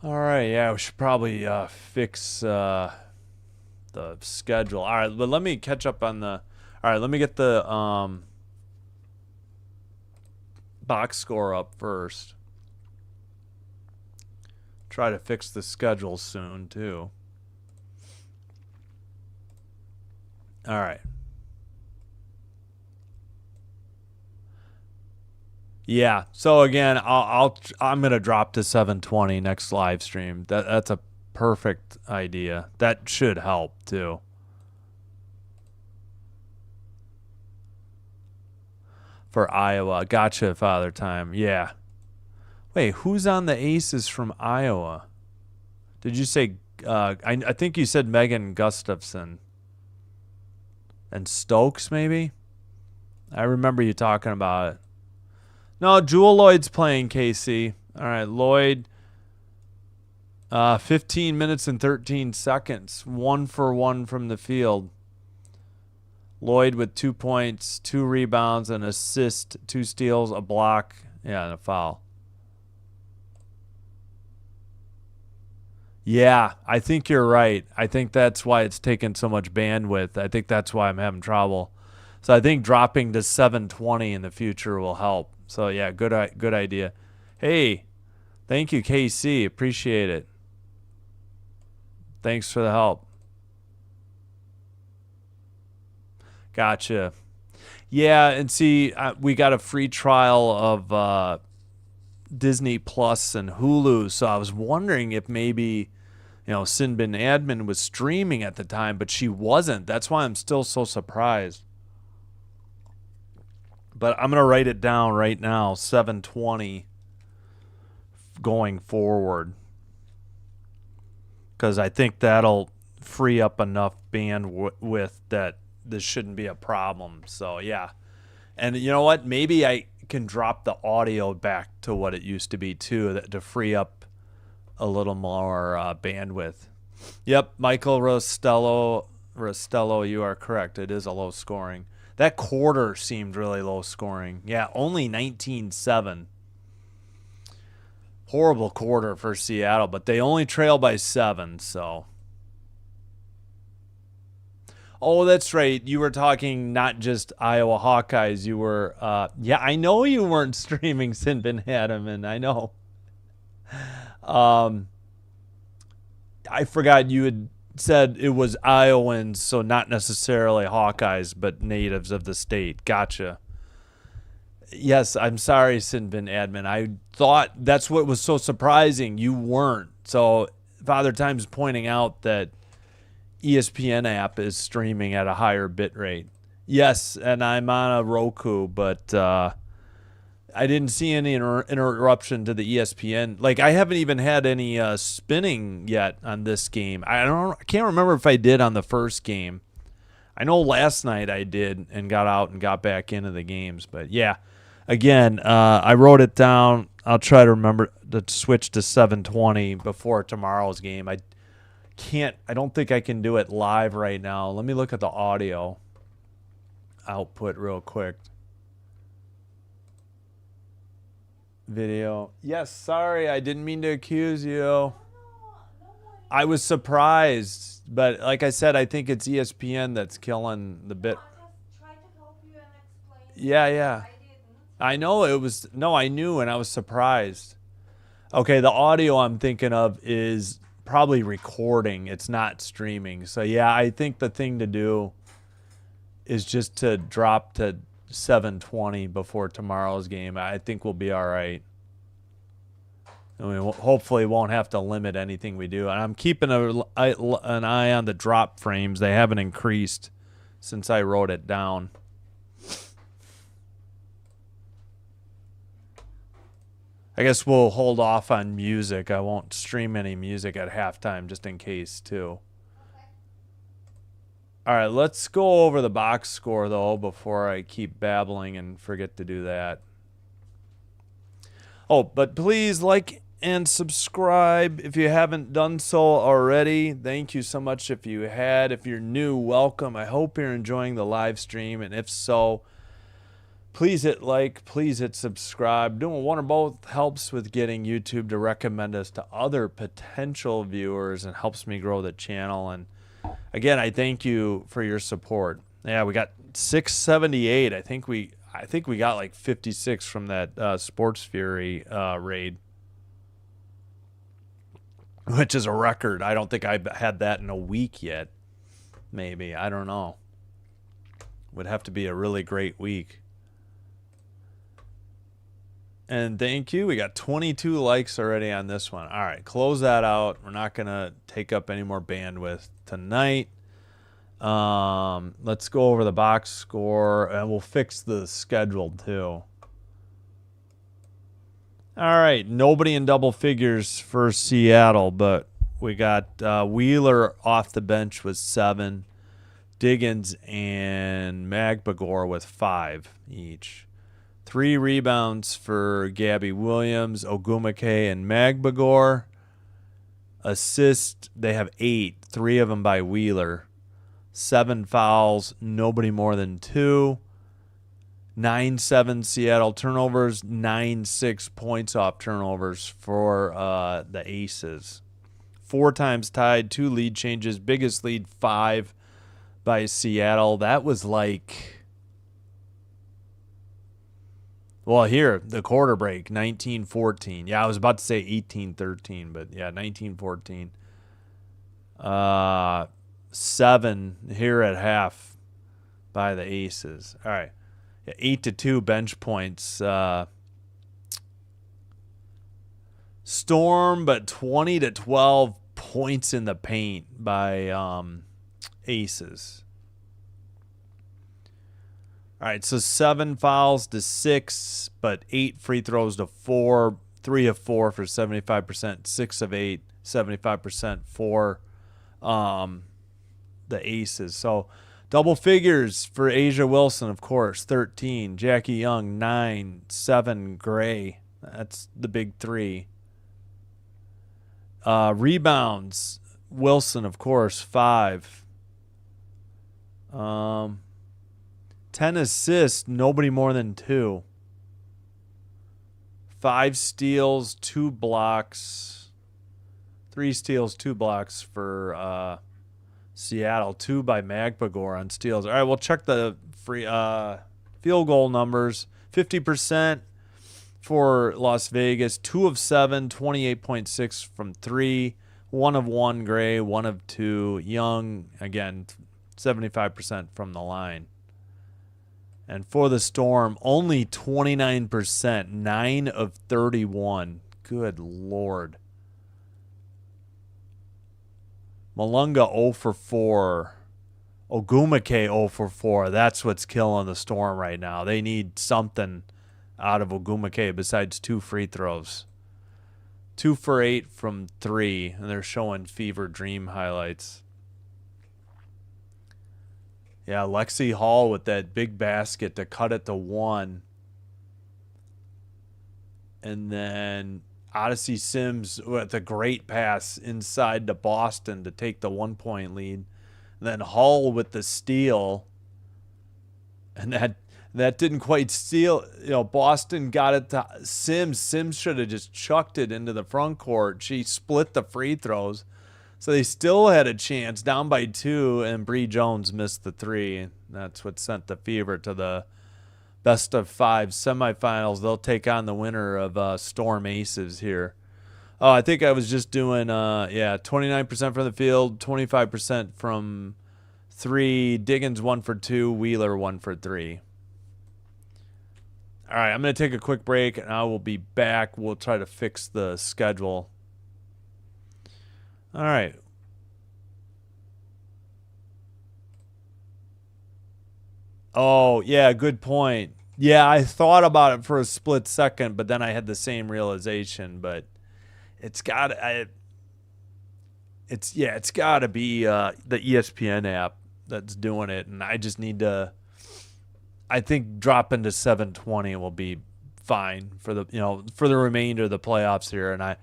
A: All right, yeah, we should probably fix the schedule. All right, but let me catch up on the. All right, let me get the box score up first. Try to fix the schedule soon too. All right. Yeah. So again, I'm gonna drop to 720 next live stream. That's a perfect idea. That should help too. For Iowa, gotcha. Father Time. Yeah. Wait, who's on the Aces from Iowa? Did you say? I think you said Megan Gustafson. And Stokes, maybe? I remember you talking about it. No, Jewel Lloyd's playing KC. All right, Lloyd. 15 minutes and 13 seconds. 1 for 1 from the field. Lloyd with 2 points, 2 rebounds, an assist, 2 steals, a block, yeah, and a foul. Yeah, I think you're right. I think that's why it's taken so much bandwidth. I think that's why I'm having trouble. So I think dropping to 720 in the future will help. So yeah, good idea. Hey, thank you, KC. Appreciate it. Thanks for the help. Gotcha. Yeah, and see, we got a free trial of Disney Plus and Hulu, so I was wondering if maybe, Sin Bin Admin was streaming at the time, but she wasn't. That's why I'm still so surprised. But I'm going to write it down right now, 720. going forward, because I think that'll free up enough bandwidth that this shouldn't be a problem. So yeah, and you know what? Maybe I can drop the audio back to what it used to be too, to free up a little more bandwidth. Yep, Michael Rostello, you are correct. It is a low scoring. That quarter seemed really low scoring. Yeah, only 19-7. Horrible quarter for Seattle, but they only trail by 7, so. Oh, that's right. You were talking not just Iowa Hawkeyes. You were, yeah, I know you weren't streaming Sinbin Adam, I know. I forgot you had said it was Iowans, so not necessarily Hawkeyes, but natives of the state. Gotcha. Yes, I'm sorry, Sinbin Admin. I thought that's what was so surprising. You weren't. So Father Time's pointing out that ESPN app is streaming at a higher bit rate. Yes, and I'm on a Roku, but I didn't see any interruption to the ESPN. Like, I haven't even had any spinning yet on this game. I can't remember if I did on the first game. I know last night I did and got out and got back into the games. But yeah, again, I wrote it down. I'll try to remember to switch to 720 before tomorrow's game. I don't think I can do it live right now. Let me look at the audio output real quick. Video. Yes, sorry, I didn't mean to accuse you. I was surprised, but like I said, I think it's ESPN that's killing the bit. Yeah. I know it was, no, I knew and I was surprised. Okay, the audio I'm thinking of is probably recording. It's not streaming. So yeah, I think the thing to do is just to drop to 720 before tomorrow's game. I think we'll be all right. I mean, hopefully won't have to limit anything we do. And I'm keeping an eye on the drop frames. They haven't increased since I wrote it down. I guess we'll hold off on music. I won't stream any music at halftime just in case too. All right, let's go over the box score, though, before I keep babbling and forget to do that. Oh, but please like and subscribe if you haven't done so already. Thank you so much if you had. If you're new, welcome. I hope you're enjoying the live stream, and if so, please hit like, please hit subscribe. Doing one or both helps with getting YouTube to recommend us to other potential viewers and helps me grow the channel. And again, I thank you for your support. Yeah, we got 678. I think we got like 56 from that Sports Fury raid, which is a record. I don't think I've had that in a week yet. Maybe, I don't know. Would have to be a really great week. And thank you. We got 22 likes already on this one. All right, close that out. We're not going to take up any more bandwidth tonight. Let's go over the box score, and we'll fix the schedule too. All right, nobody in double figures for Seattle, but we got Wheeler off the bench with 7, Diggins and Magbagor with 5 each. 3 rebounds for Gabby Williams, Ogumake, and Magbagor. Assists, they have 8, 3 of them by Wheeler. 7 fouls, nobody more than 2. 9-7 Seattle turnovers, 9-6 points off turnovers for the Aces. 4 times tied, 2 lead changes, biggest lead 5 by Seattle. That was like... Well, here, the quarter break, 19-14. Yeah, I was about to say 18-13, but yeah, 19-14. 7 here at half by the Aces. All right. Yeah, 8-2 bench points. Storm, but 20-12 points in the paint by Aces. All right, so 7 fouls to 6, but 8 free throws to 4. 3 of 4 for 75%, 6 of 8, 75% for the aces. So double figures for Asia Wilson, of course, 13. Jackie Young, 9. 7, Gray. That's the big three. Rebounds, Wilson, of course, 5. 10 assists, nobody more than 2. 5 steals, 2 blocks. 3 steals, 2 blocks for Seattle. 2 by Magbagor on steals. All right, we'll check the free field goal numbers. 50% for Las Vegas. 2 of 7, 28.6 from 3. 1 of 1, Gray. 1 of 2, Young. Again, 75% from the line. And for the Storm, only 29%. 9 of 31. Good Lord. Malunga 0 for 4. Ogumake 0 for 4. That's what's killing the Storm right now. They need something out of Ogumake besides 2 free throws. 2 for 8 from 3. And they're showing Fever Dream highlights. Yeah, Lexi Hall with that big basket to cut it to 1. And then Odyssey Sims with a great pass inside to Boston to take the 1-point lead. And then Hall with the steal. And that didn't quite steal. Boston got it to Sims. Sims should have just chucked it into the front court. She split the free throws. So they still had a chance, down by 2, and Bree Jones missed the 3. That's what sent the Fever to the best of 5 semifinals. They'll take on the winner of Storm Aces here. Oh, I think I was just doing, 29% from the field, 25% from 3. Diggins 1 for 2, Wheeler 1 for 3. All right, I'm going to take a quick break, and I will be back. We'll try to fix the schedule. All right. Oh, yeah, good point. Yeah, I thought about it for a split second, but then I had the same realization. But it's got to be the ESPN app that's doing it, and I just need to. I think dropping to 720 will be fine for the remainder of the playoffs here, and I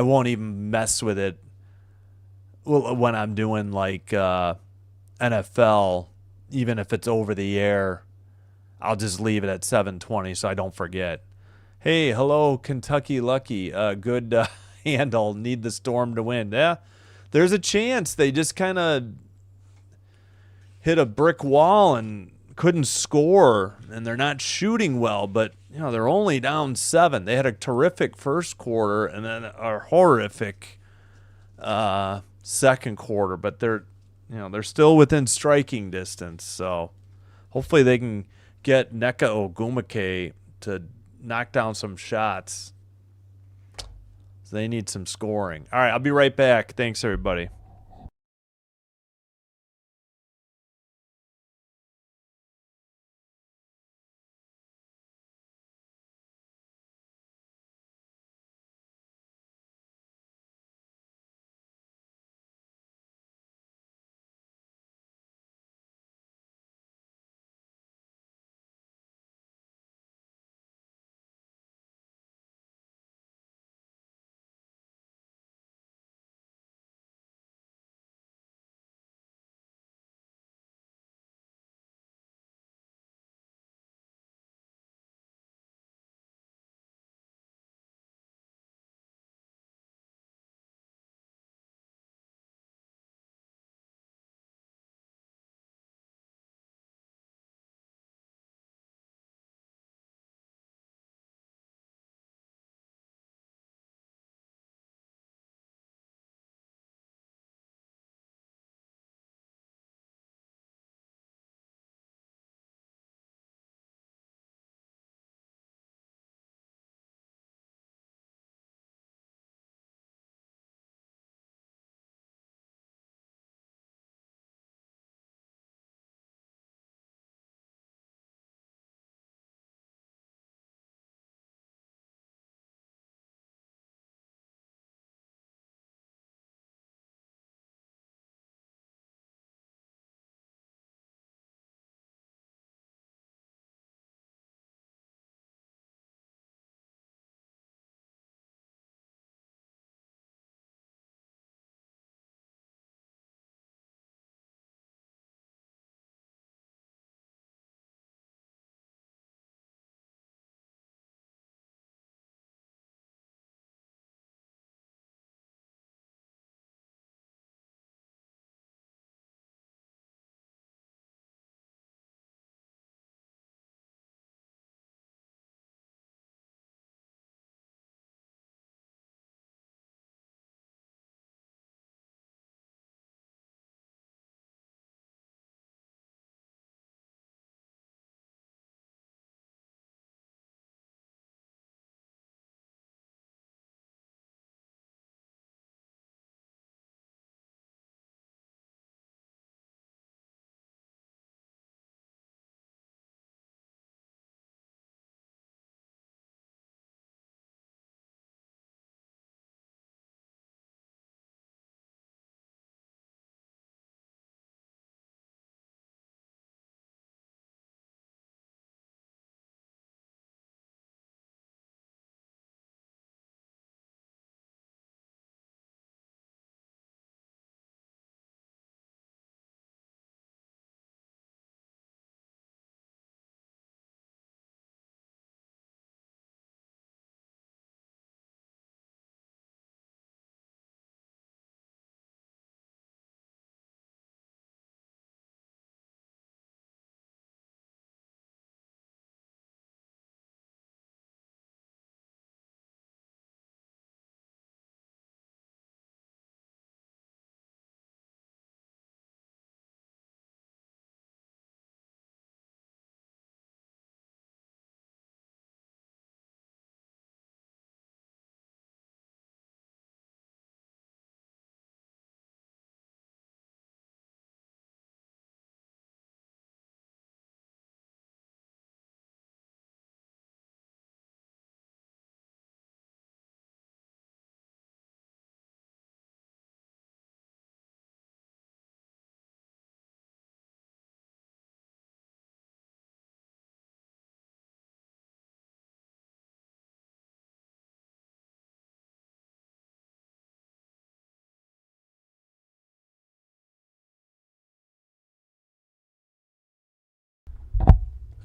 A: won't even mess with it. Well, when I'm doing like NFL, even if it's over the air, I'll just leave it at 720 so I don't forget. Hey, hello, Kentucky Lucky. Good handle. Need the Storm to win. Yeah, there's a chance. They just kind of hit a brick wall and couldn't score, and they're not shooting well, but they're only down 7. They had a terrific first quarter and then a horrific second quarter, but they're still within striking distance. So hopefully they can get Nneka Ogumake to knock down some shots. So they need some scoring. All right, I'll be right back. Thanks, everybody.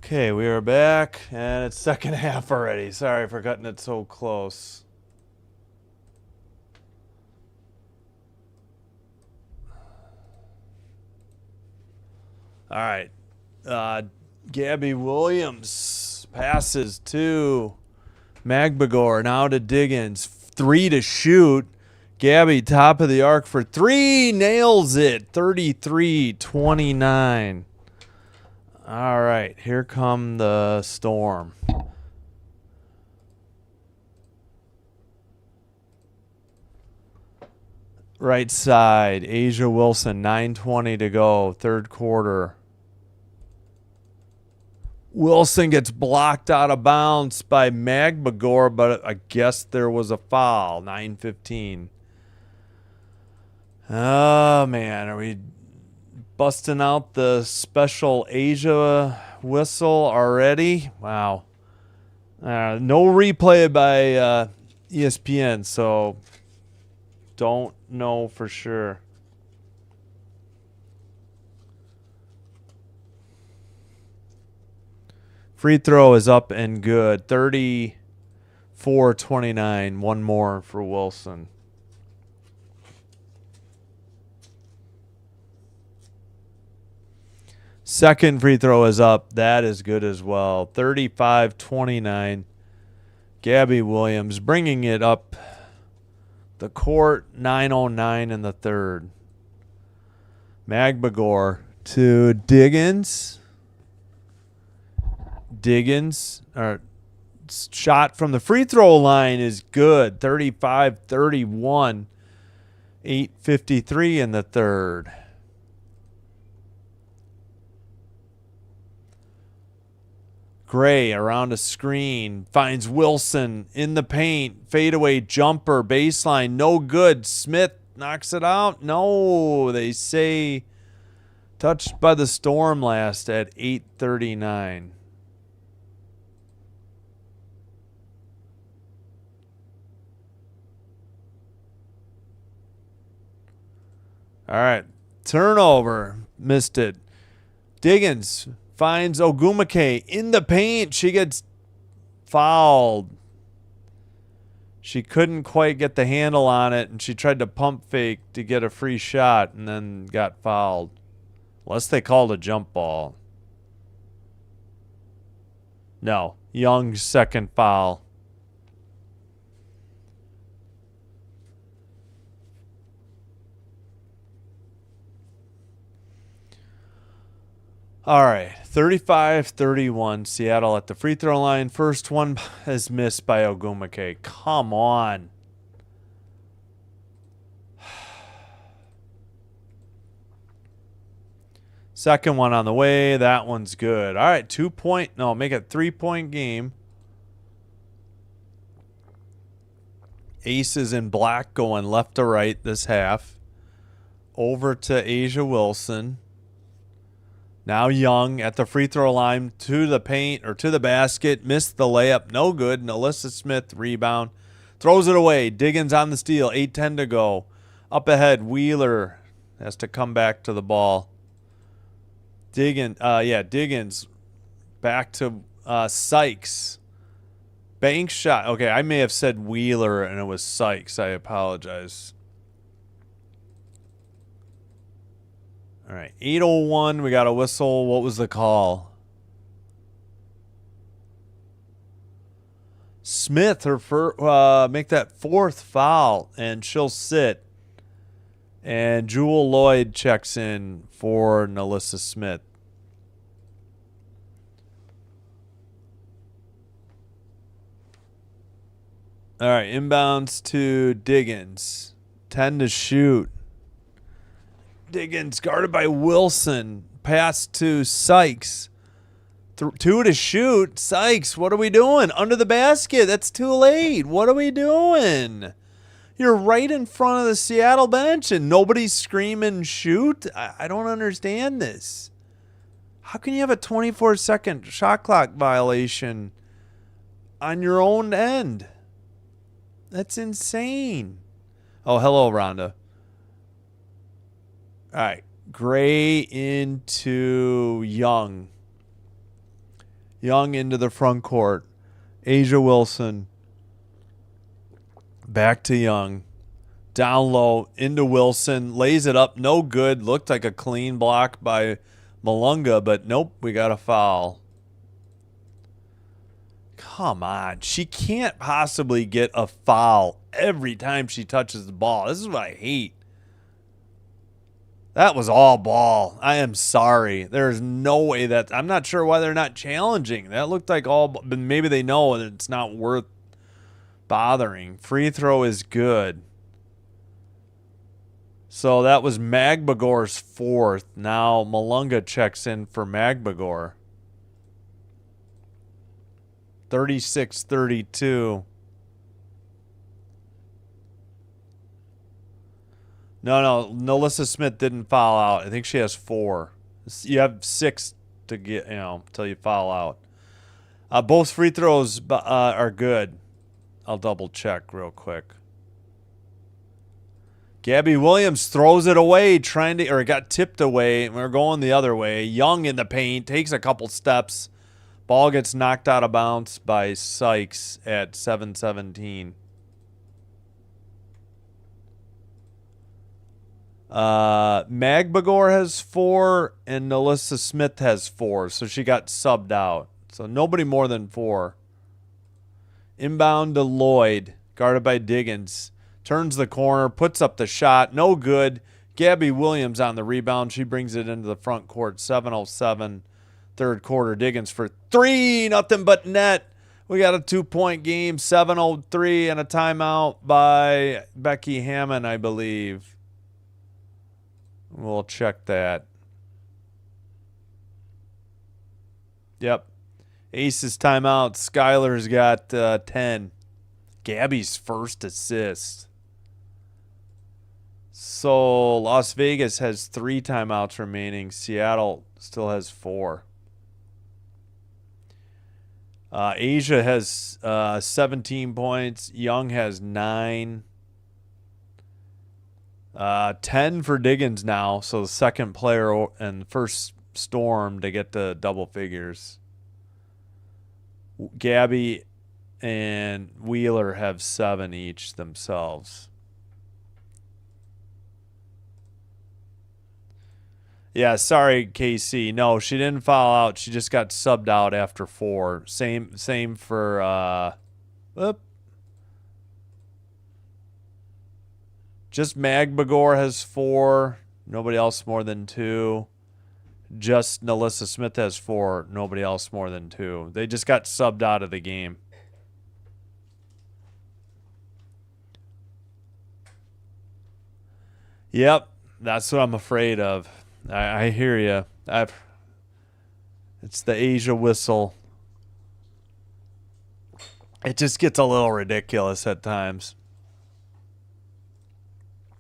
A: Okay, we are back, and it's second half already. Sorry for cutting it so close. All right. Gabby Williams passes to Magbagor, now to Diggins. 3 to shoot. Gabby, top of the arc for 3. Nails it. 33-29. All right. Here come the Storm. Right side, Asia Wilson, 9:20 to go, third quarter. Wilson gets blocked out of bounds by Magbagor, but I guess there was a foul. 9:15. Oh, man. Are we busting out the special Asia whistle already? Wow. No replay by ESPN, so don't know for sure. Free throw is up and good. 34-29. One more for Wilson. Second free throw is up. That is good as well. 35-29. Gabby Williams bringing it up the court. 9:09 in the third. Magbagor to Diggins. Diggins, shot from the free throw line is good. 35-31. 8:53 in the third. Gray around a screen, finds Wilson in the paint, fadeaway jumper, baseline, no good. Smith knocks it out. No, they say touched by the Storm last at 8:39. All right, turnover, missed it. Diggins finds Ogumake in the paint. She gets fouled. She couldn't quite get the handle on it, and she tried to pump fake to get a free shot and then got fouled. Unless they called a jump ball. No. Young's second foul. All right, 35-31, Seattle at the free throw line. First one is missed by Ogumake. Come on. Second one on the way. That one's good. All right, make it 3-point game. Aces in black going left to right this half. Over to Asia Wilson. Now Young at the free throw line to the paint or to the basket. Missed the layup. No good. Alyssa Smith rebound. Throws it away. Diggins on the steal. 8:10 to go. Up ahead. Wheeler has to come back to the ball. Diggins back to Sykes. Bank shot. Okay, I may have said Wheeler and it was Sykes. I apologize. All right, 8:01. We got a whistle. What was the call? Smith, make that fourth foul, and she'll sit. And Jewel Lloyd checks in for Alyssa Smith. All right, inbounds to Diggins. 10 to shoot. Diggins guarded by Wilson. Pass to Sykes. 2 to shoot. Sykes, what are we doing? Under the basket. That's too late. What are we doing? You're right in front of the Seattle bench and nobody's screaming shoot. I don't understand this. How can you have a 24-second shot clock violation on your own end? That's insane. Oh, hello, Rhonda. All right. Gray into Young. Young into the front court. Asia Wilson. Back to Young. Down low into Wilson. Lays it up. No good. Looked like a clean block by Malunga, but nope, we got a foul. Come on. She can't possibly get a foul every time she touches the ball. This is what I hate. That was all ball. I am sorry. There's no way that... I'm not sure why they're not challenging. That looked like all... But maybe they know that it's not worth bothering. Free throw is good. So that was Magbagor's fourth. Now Malunga checks in for Magbagor. 36-32. No, Nalissa Smith didn't foul out. I think she has 4. You have 6 to get, until you foul out. Both free throws are good. I'll double check real quick. Gabby Williams throws it away, it got tipped away. We're going the other way. Young in the paint, takes a couple steps. Ball gets knocked out of bounds by Sykes at 7:17. Magbagor has 4 and Nalissa Smith has 4, so she got subbed out. So nobody more than 4. Inbound to Lloyd, guarded by Diggins. Turns the corner, puts up the shot, no good. Gabby Williams on the rebound. She brings it into the front court. 7:07, third quarter. Diggins for 3, nothing but net. We got a 2-point game. 7:03 and a timeout by Becky Hammond, I believe. We'll check that. Yep. Aces timeout. Skylar's got 10. Gabby's first assist. So Las Vegas has 3 timeouts remaining. Seattle still has 4. Asia has 17 points. Young has 9. 10 for Diggins now, so the second player and first Storm to get to double figures. Gabby and Wheeler have 7 each themselves. Yeah, sorry, KC. No, she didn't foul out. She just got subbed out after 4. Same for just Magbagor has 4. Nobody else more than 2. Just Nalissa Smith has 4. Nobody else more than 2. They just got subbed out of the game. Yep, that's what I'm afraid of. I hear you. It's the Asia whistle. It just gets a little ridiculous at times.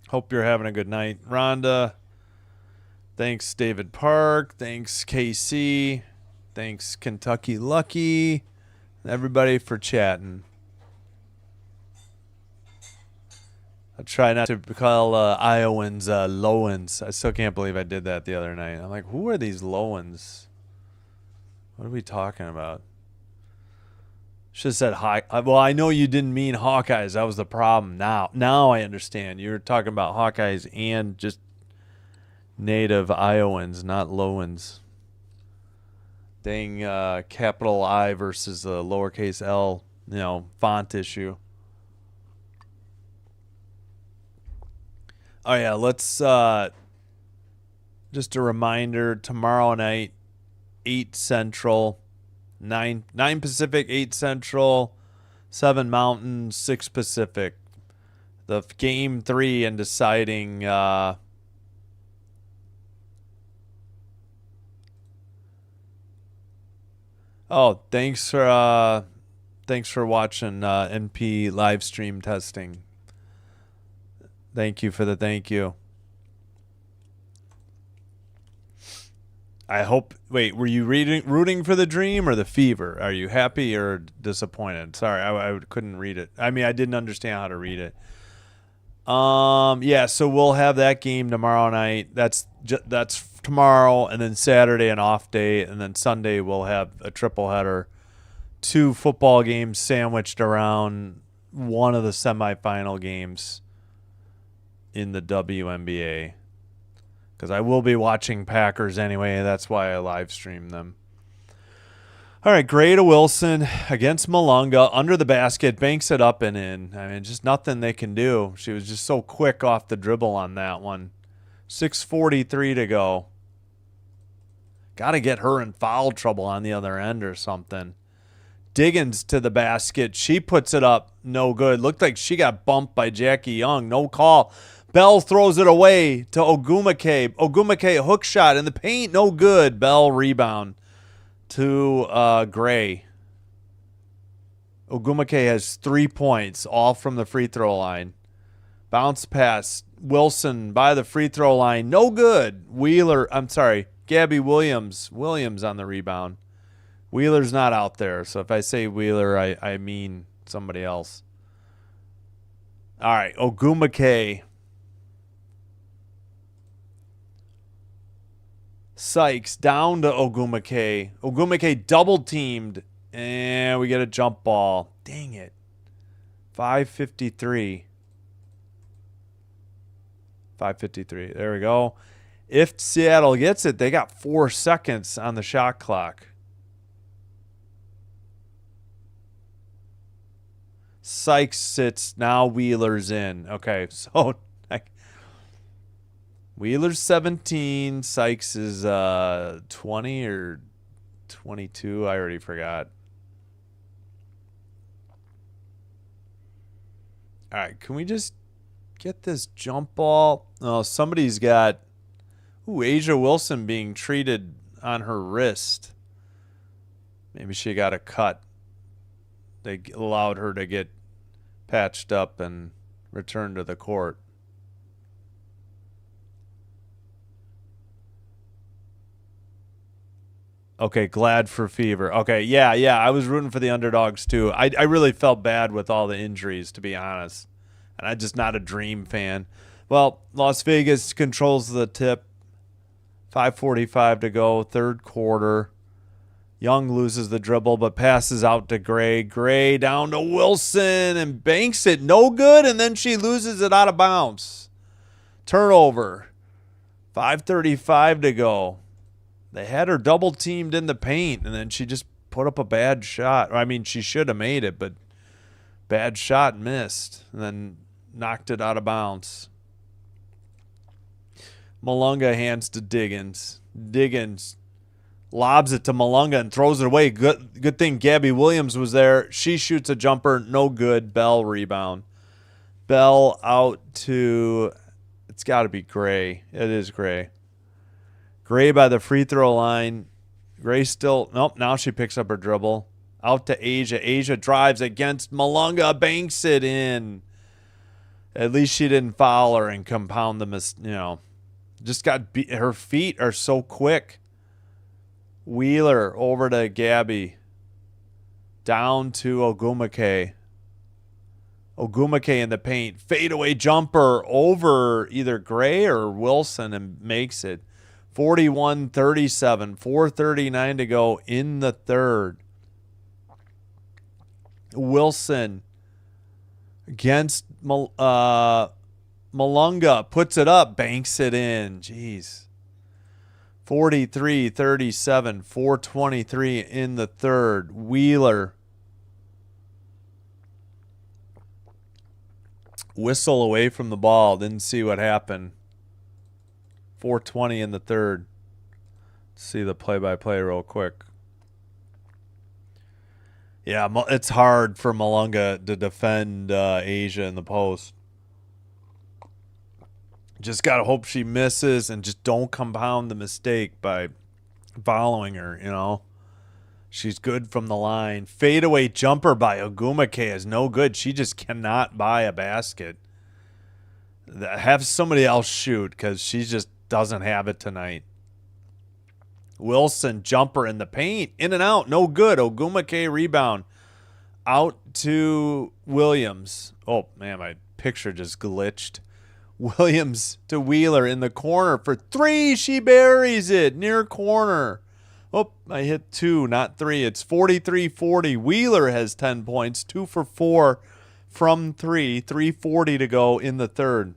A: Hope you're having a good night, Rhonda. Thanks, David Park. Thanks, KC. Thanks, Kentucky Lucky. Everybody for chatting. I try not to call Iowans Lowens. I still can't believe I did that the other night. I'm like, who are these Lowens? What are we talking about? Should have said hi. Well, I know you didn't mean Hawkeyes. That was the problem. Now I understand. You were talking about Hawkeyes and just native Iowans, not Lowens. Dang, capital I versus a lowercase l, font issue. Oh, yeah, let's just a reminder, tomorrow night, 8 Central, 9 Pacific, 8 Central, 7 Mountain, 6 Pacific. The game 3 and deciding thanks for watching NP live stream testing. Thank you for the thank you. I hope. Wait, were you rooting for the Dream or the Fever? Are you happy or disappointed? Sorry, I couldn't read it. I mean, I didn't understand how to read it. Yeah. So we'll have that game tomorrow night. That's tomorrow, and then Saturday an off day, and then Sunday we'll have a triple header. 2 football games sandwiched around one of the semifinal games in the WNBA. Because I will be watching Packers anyway. That's why I live stream them. All right, Gray to Wilson against Malunga. Under the basket, banks it up and in. I mean, just nothing they can do. She was just so quick off the dribble on that one. 6:43 to go. Got to get her in foul trouble on the other end or something. Diggins to the basket. She puts it up. No good. Looked like she got bumped by Jackie Young. No call. Bell throws it away to Ogumake. Ogumake hook shot in the paint. No good. Bell rebound to Gray. Ogumake has 3 points, all from the free throw line. Bounce pass. Wilson by the free throw line. No good. Gabby Williams. Williams on the rebound. Wheeler's not out there, so if I say Wheeler, I mean somebody else. All right, Ogumake. Sykes down to Ogumake. Ogumake double teamed, and we get a jump ball. Dang it. 5:53. 5:53. There we go. If Seattle gets it, they got 4 seconds on the shot clock. Sykes sits. Now Wheeler's in. Okay, so Wheeler's 17. Sykes is 20 or 22. I already forgot. All right, can we just get this jump ball? Oh, somebody's got... Ooh, Asia Wilson being treated on her wrist. Maybe she got a cut. They allowed her to get patched up and returned to the court. Okay, glad for Fever. Okay, yeah, I was rooting for the underdogs too. I really felt bad with all the injuries, to be honest. And I'm just not a Dream fan. Well, Las Vegas controls the tip. 5:45 to go, third quarter. Young loses the dribble, but passes out to Gray. Gray down to Wilson and banks it. No good, and then she loses it out of bounds. Turnover. 5:35 to go. They had her double teamed in the paint, and then she just put up a bad shot. I mean, she should have made it, but bad shot missed, and then knocked it out of bounds. Malunga hands to Diggins. Diggins lobs it to Malunga and throws it away. Good thing Gabby Williams was there. She shoots a jumper. No good. Bell rebound. Bell out to... It's got to be Gray. It is Gray. Gray by the free throw line. Gray still... Nope, now she picks up her dribble. Out to Asia. Asia drives against Malunga. Banks it in. At least she didn't foul her and compound the just got beat. Her feet are so quick. Wheeler over to Gabby. Down to Ogumake. Ogumake in the paint. Fadeaway jumper over either Gray or Wilson and makes it. 41-37. 4:39 to go in the third. Wilson against Malunga, puts it up, banks it in. Jeez. 43-37, 4:23 in the third. Wheeler. Whistle away from the ball. Didn't see what happened. 4:20 in the third. Let's see the play-by-play real quick. Yeah, it's hard for Malunga to defend Asia in the post. Just got to hope she misses and just don't compound the mistake by following her, She's good from the line. Fadeaway jumper by Ogumake is no good. She just cannot buy a basket. Have somebody else shoot because she just doesn't have it tonight. Wilson jumper in the paint. In and out. No good. Ogumake rebound. Out to Williams. Oh, man, my picture just glitched. Williams to Wheeler in the corner for 3. She buries it near corner. Oh, I hit 2, not 3. It's 43-40. Wheeler has 10 points, 2 for 4 from 3. 3:40 to go in the third.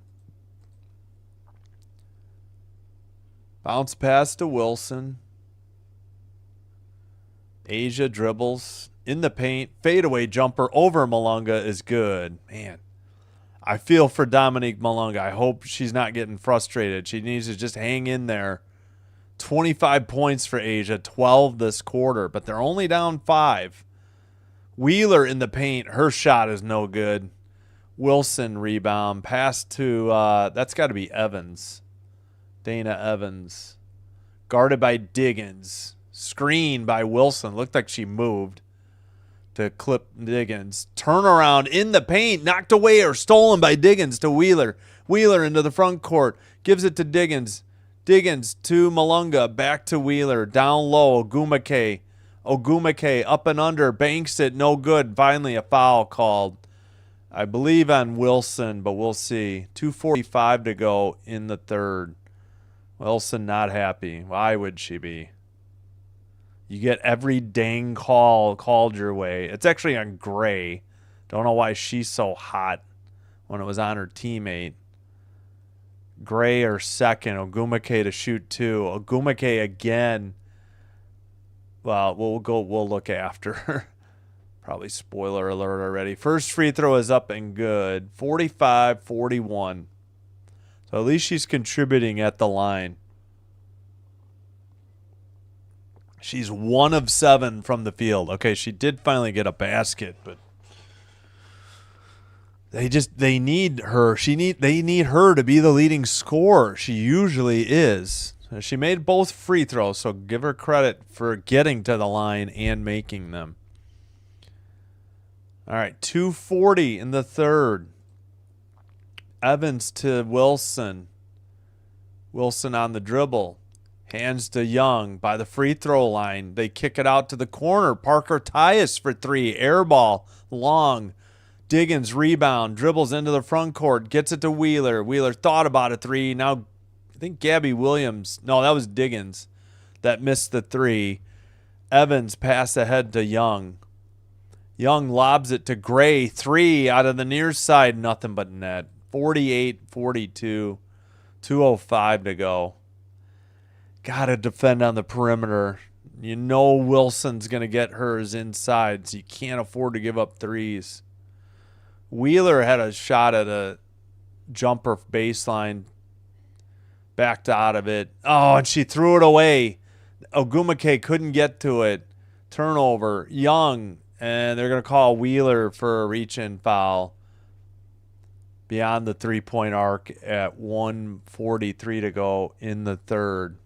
A: Bounce pass to Wilson. Asia dribbles in the paint. Fadeaway jumper over Malunga is good. Man, I feel for Dominique Malunga. I hope she's not getting frustrated. She needs to just hang in there. 25 points for Asia, 12 this quarter, but they're only down 5. Wheeler in the paint. Her shot is no good. Wilson rebound. Pass to, that's got to be Evans. Dana Evans. Guarded by Diggins. Screen by Wilson. Looked like she moved to clip Diggins. Turnaround in the paint. Knocked away or stolen by Diggins to Wheeler. Wheeler into the front court. Gives it to Diggins. Diggins to Malunga. Back to Wheeler. Down low. Ogumake. Ogumake up and under. Banks it. No good. Finally a foul called. I believe on Wilson, but we'll see. 2:45 to go in the third. Wilson not happy. Why would she be? You get every dang call called your way. It's actually on Gray. Don't know why she's so hot when it was on her teammate. Gray or second. Ogumake to shoot 2. Ogumake again. Well, we'll look after. Probably spoiler alert already. First free throw is up and good. 45-41. So at least she's contributing at the line. She's 1 of 7 from the field. Okay, she did finally get a basket, but they need her. They need her to be the leading scorer. She usually is. She made both free throws, so give her credit for getting to the line and making them. All right, 2:40 in the third. Evans to Wilson. Wilson on the dribble. Hands to Young by the free throw line. They kick it out to the corner. Parker Tyus for 3. Air ball. Long. Diggins rebound. Dribbles into the front court. Gets it to Wheeler. Wheeler thought about a 3. Now, I think Gabby Williams. No, that was Diggins that missed the 3. Evans pass ahead to Young. Young lobs it to Gray. 3 out of the near side. Nothing but net. 48-42. 2:05 to go. Got to defend on the perimeter. You know Wilson's going to get hers inside, so you can't afford to give up 3s. Wheeler had a shot at a jumper baseline. Backed out of it. Oh, and she threw it away. Ogumake couldn't get to it. Turnover. Young. And they're going to call Wheeler for a reach-in foul. Beyond the three-point arc at 1:43 to go in the third.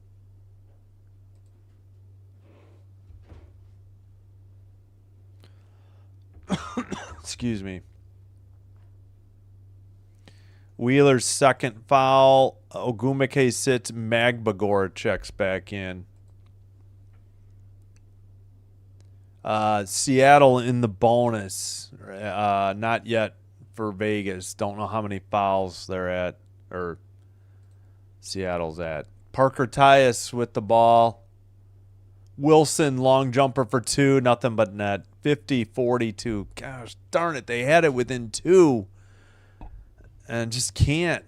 A: Excuse me. Wheeler's second foul. Ogumake sits. Magbagor checks back in. Seattle in the bonus. Not yet for Vegas. Don't know how many fouls they're at, or Seattle's at. Parker Tyus with the ball. Wilson long jumper for 2. Nothing but net. 50-42. Gosh darn it. They had it within 2. And just can't.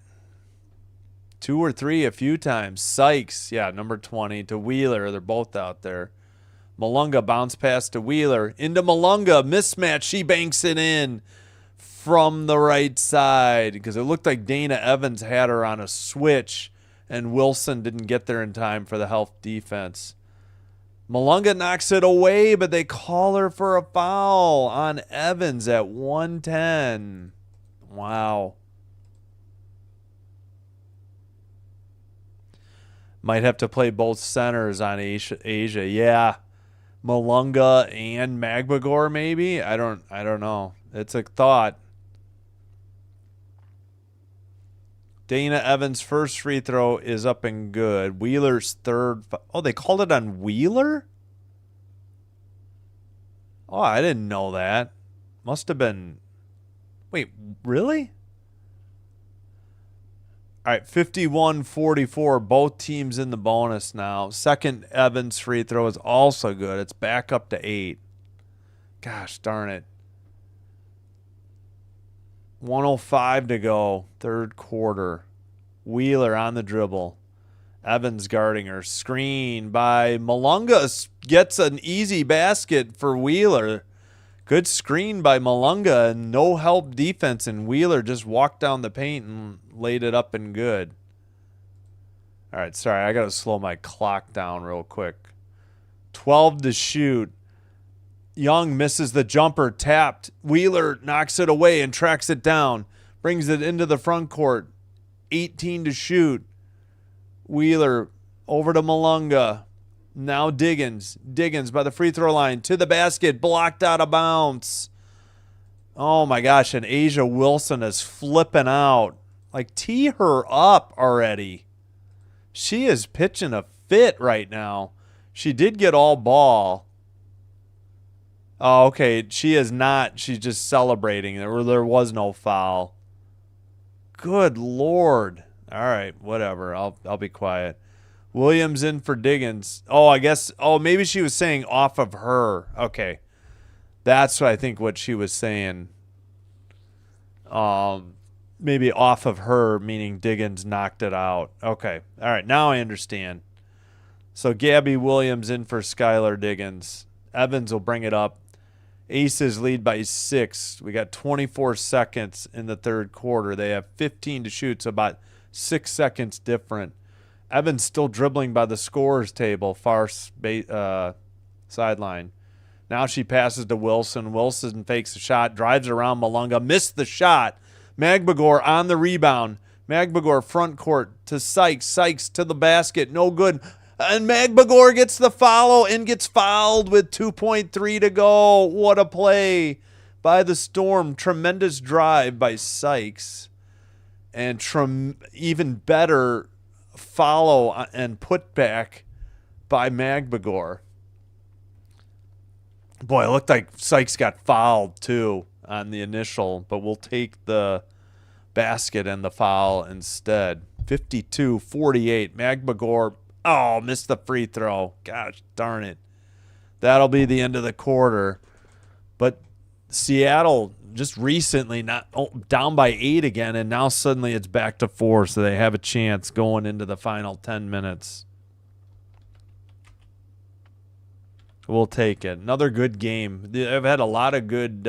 A: 2 or 3 a few times. Sykes, yeah, number 20 to Wheeler. They're both out there. Malunga bounce pass to Wheeler. Into Malunga. Mismatch. She banks it in from the right side because it looked like Dana Evans had her on a switch and Wilson didn't get there in time for the health defense. Malunga knocks it away, but they call her for a foul on Evans at 1:10. Wow. Might have to play both centers on Asia. Yeah. Malunga and Magbagor maybe? I don't know. It's a thought. Dana Evans' first free throw is up and good. Wheeler's third. Oh, they called it on Wheeler? Oh, I didn't know that. Must have been. Wait, really? All right, 51-44. Both teams in the bonus now. Second Evans free throw is also good. It's back up to 8. Gosh darn it. 1:05 to go, third quarter. Wheeler on the dribble. Evans guarding her. Screen by Malunga. Gets an easy basket for Wheeler. Good screen by Malunga and no help defense. And Wheeler just walked down the paint and laid it up and good. All right, sorry. I got to slow my clock down real quick. 12 to shoot. Young misses the jumper, tapped. Wheeler knocks it away and tracks it down. Brings it into the front court. 18 to shoot. Wheeler over to Malunga. Now Diggins. Diggins by the free throw line to the basket. Blocked out of bounds. Oh my gosh, and Asia Wilson is flipping out. Like, tee her up already. She is pitching a fit right now. She did get all ball. Oh, okay. She is not. She's just celebrating. There was no foul. Good Lord. All right, whatever. I'll be quiet. Williams in for Diggins. Oh, I guess. Oh, maybe she was saying off of her. Okay. That's what I think what she was saying. Maybe off of her, meaning Diggins knocked it out. Okay. All right. Now I understand. So Gabby Williams in for Skylar Diggins. Evans will bring it up. Aces lead by 6. We got 24 seconds in the third quarter. They have 15 to shoot, so about 6 seconds different. Evans still dribbling by the scorers table, far sideline. Now she passes to Wilson. Wilson fakes a shot, drives around Malunga, missed the shot. Magbagor on the rebound. Magbagor front court to Sykes. Sykes to the basket, no good. And Magbagor gets the follow and gets fouled with 2.3 to go. What a play by the Storm. Tremendous drive by Sykes. And even better follow and put back by Magbagor. Boy, it looked like Sykes got fouled too on the initial, but we'll take the basket and the foul instead. 52-48. Magbagor. Oh, missed the free throw. Gosh darn it. That'll be the end of the quarter. But Seattle just recently down by 8 again, and now suddenly it's back to 4, so they have a chance going into the final 10 minutes. We'll take it. Another good game. I've had a lot of good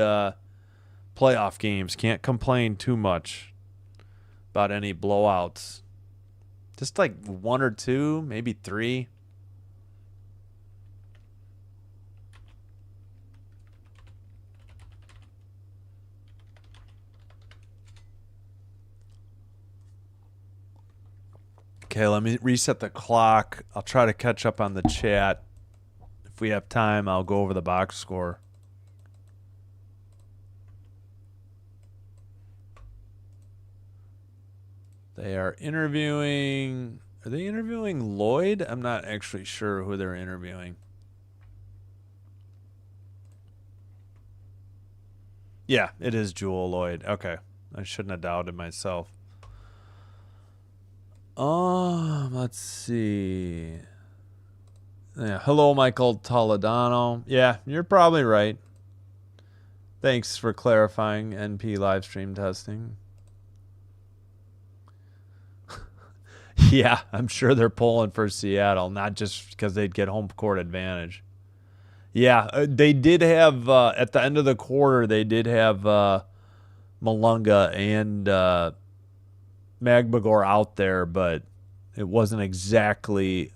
A: playoff games. Can't complain too much about any blowouts. Just like 1 or 2, maybe 3. Okay, let me reset the clock. I'll try to catch up on the chat. If we have time, I'll go over the box score. They are interviewing. Are they interviewing Lloyd? I'm not actually sure who they're interviewing. Yeah, it is Jewel Lloyd. Okay. I shouldn't have doubted myself. Let's see. Yeah, hello, Michael Toledano. Yeah, you're probably right. Thanks for clarifying NP live stream testing. Yeah, I'm sure they're pulling for Seattle, not just because they'd get home court advantage. Yeah, they did have, at the end of the quarter, they did have Malunga and Magbagor out there, but it wasn't exactly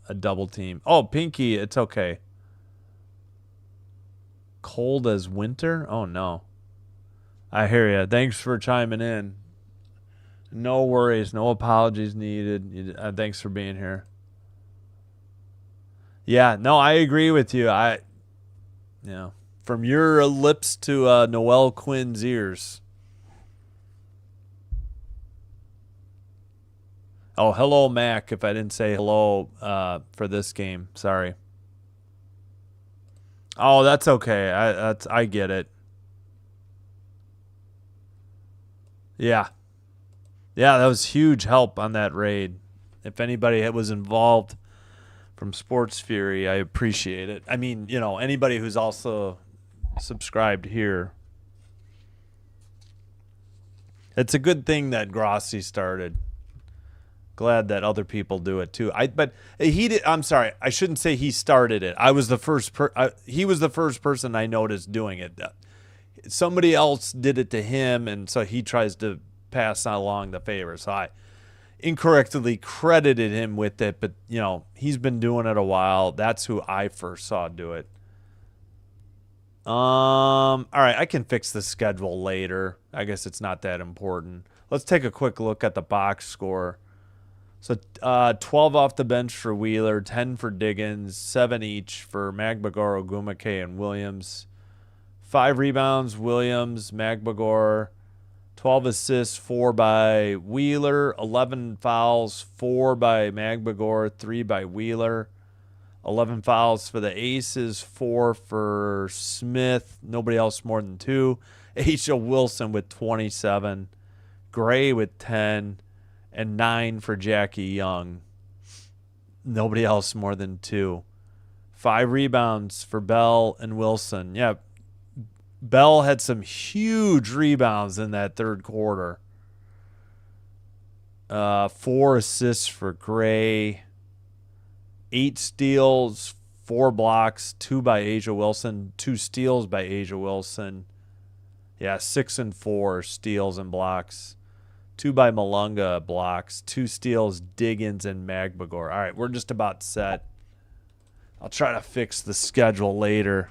A: a double team. Oh, Pinky, it's okay. Cold as winter? Oh, no. I hear you. Thanks for chiming in. No worries. No apologies needed. Thanks for being here. Yeah, no, I agree with you. From your lips to Noel Quinn's ears. Oh, hello, Mac, if I didn't say hello for this game. Sorry. Oh, that's okay. I get it. Yeah. Yeah, that was huge help on that raid. If anybody was involved from Sports Fury, I appreciate it. I mean, anybody who's also subscribed here. It's a good thing that Grossi started. Glad that other people do it too. But he did. I'm sorry. I shouldn't say he started it. I was the first. He was the first person I noticed doing it. Somebody else did it to him, and so he tries to pass along the favor. So I incorrectly credited him with it, but he's been doing it a while. That's who I first saw do it. All right, I can fix the schedule later. I guess it's not that important. Let's take a quick look at the box score. So 12 off the bench for Wheeler, 10 for Diggins, 7 each for Magbagor, Ogumake, and Williams. 5 rebounds, Williams, Magbagor. 12 assists, 4 by Wheeler. 11 fouls, 4 by Magbagor, 3 by Wheeler. 11 fouls for the Aces, 4 for Smith. Nobody else more than 2. H.O. Wilson with 27. Gray with 10. And 9 for Jackie Young. Nobody else more than 2. 5 rebounds for Bell and Wilson. Yeah, Bell had some huge rebounds in that third quarter. 4 assists for Gray. 8 steals, 4 blocks, 2 by Asia Wilson, 2 steals by Asia Wilson. Yeah, 6 and 4 steals and blocks. 2 by Malunga blocks, 2 steals, Diggins, and Magbagor. All right, we're just about set. I'll try to fix the schedule later.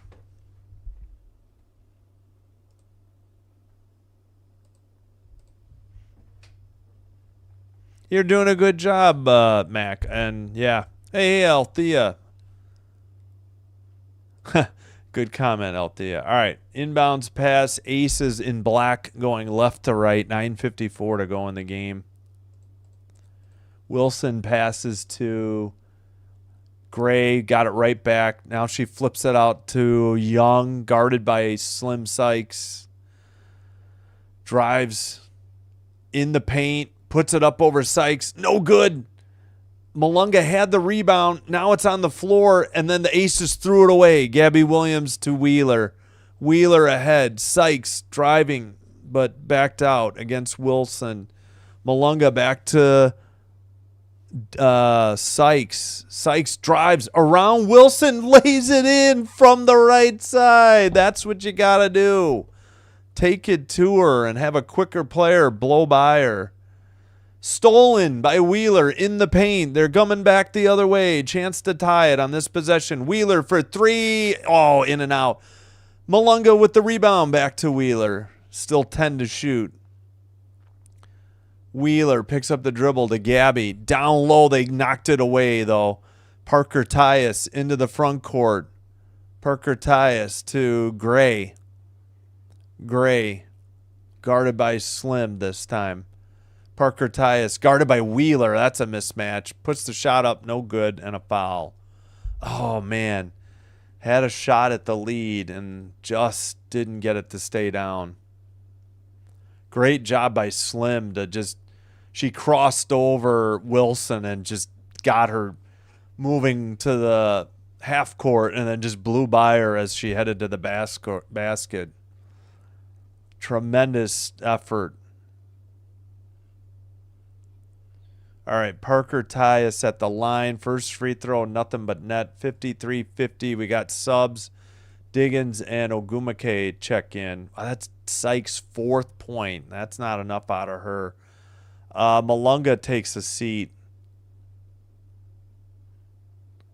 A: You're doing a good job, Mac. And, yeah. Hey, Althea. Good comment, Althea. All right. Inbounds pass. Aces in black going left to right. 9:54 to go in the game. Wilson passes to Gray. Got it right back. Now she flips it out to Young. Guarded by Slim Sykes. Drives in the paint. Puts it up over Sykes. No good. Malunga had the rebound. Now it's on the floor, and then the Aces threw it away. Gabby Williams to Wheeler. Wheeler ahead. Sykes driving, but backed out against Wilson. Malunga back to Sykes. Sykes drives around Wilson, lays it in from the right side. That's what you got to do. Take it to her and have a quicker player blow by her. Stolen by Wheeler in the paint. They're coming back the other way. Chance to tie it on this possession. Wheeler for 3. Oh, in and out. Malunga with the rebound back to Wheeler. Still 10 to shoot. Wheeler picks up the dribble to Gabby. Down low, they knocked it away, though. Parker Tyus into the front court. Parker Tyus to Gray. Gray guarded by Slim this time. Parker Tyus guarded by Wheeler. That's a mismatch. Puts the shot up, no good, and a foul. Oh, man. Had a shot at the lead and just didn't get it to stay down. Great job by Slim to just, she crossed over Wilson and just got her moving to the half court and then just blew by her as she headed to the basket. Tremendous effort. All right, Parker Tyus at the line. First free throw, nothing but net. 53-50. We got subs. Diggins and Ogumake check in. Oh, that's Sykes' 4th point. That's not enough out of her. Malunga takes a seat.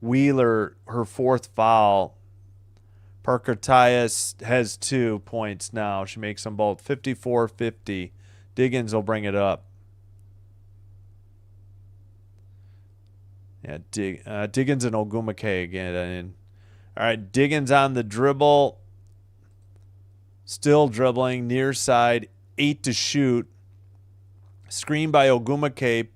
A: Wheeler, her 4th foul. Parker Tyus has 2 points now. She makes them both. 54-50. Diggins will bring it up. Yeah, Diggins and Ogumake again. All right, Diggins on the dribble. Still dribbling, near side, 8 to shoot. Screen by Ogumake.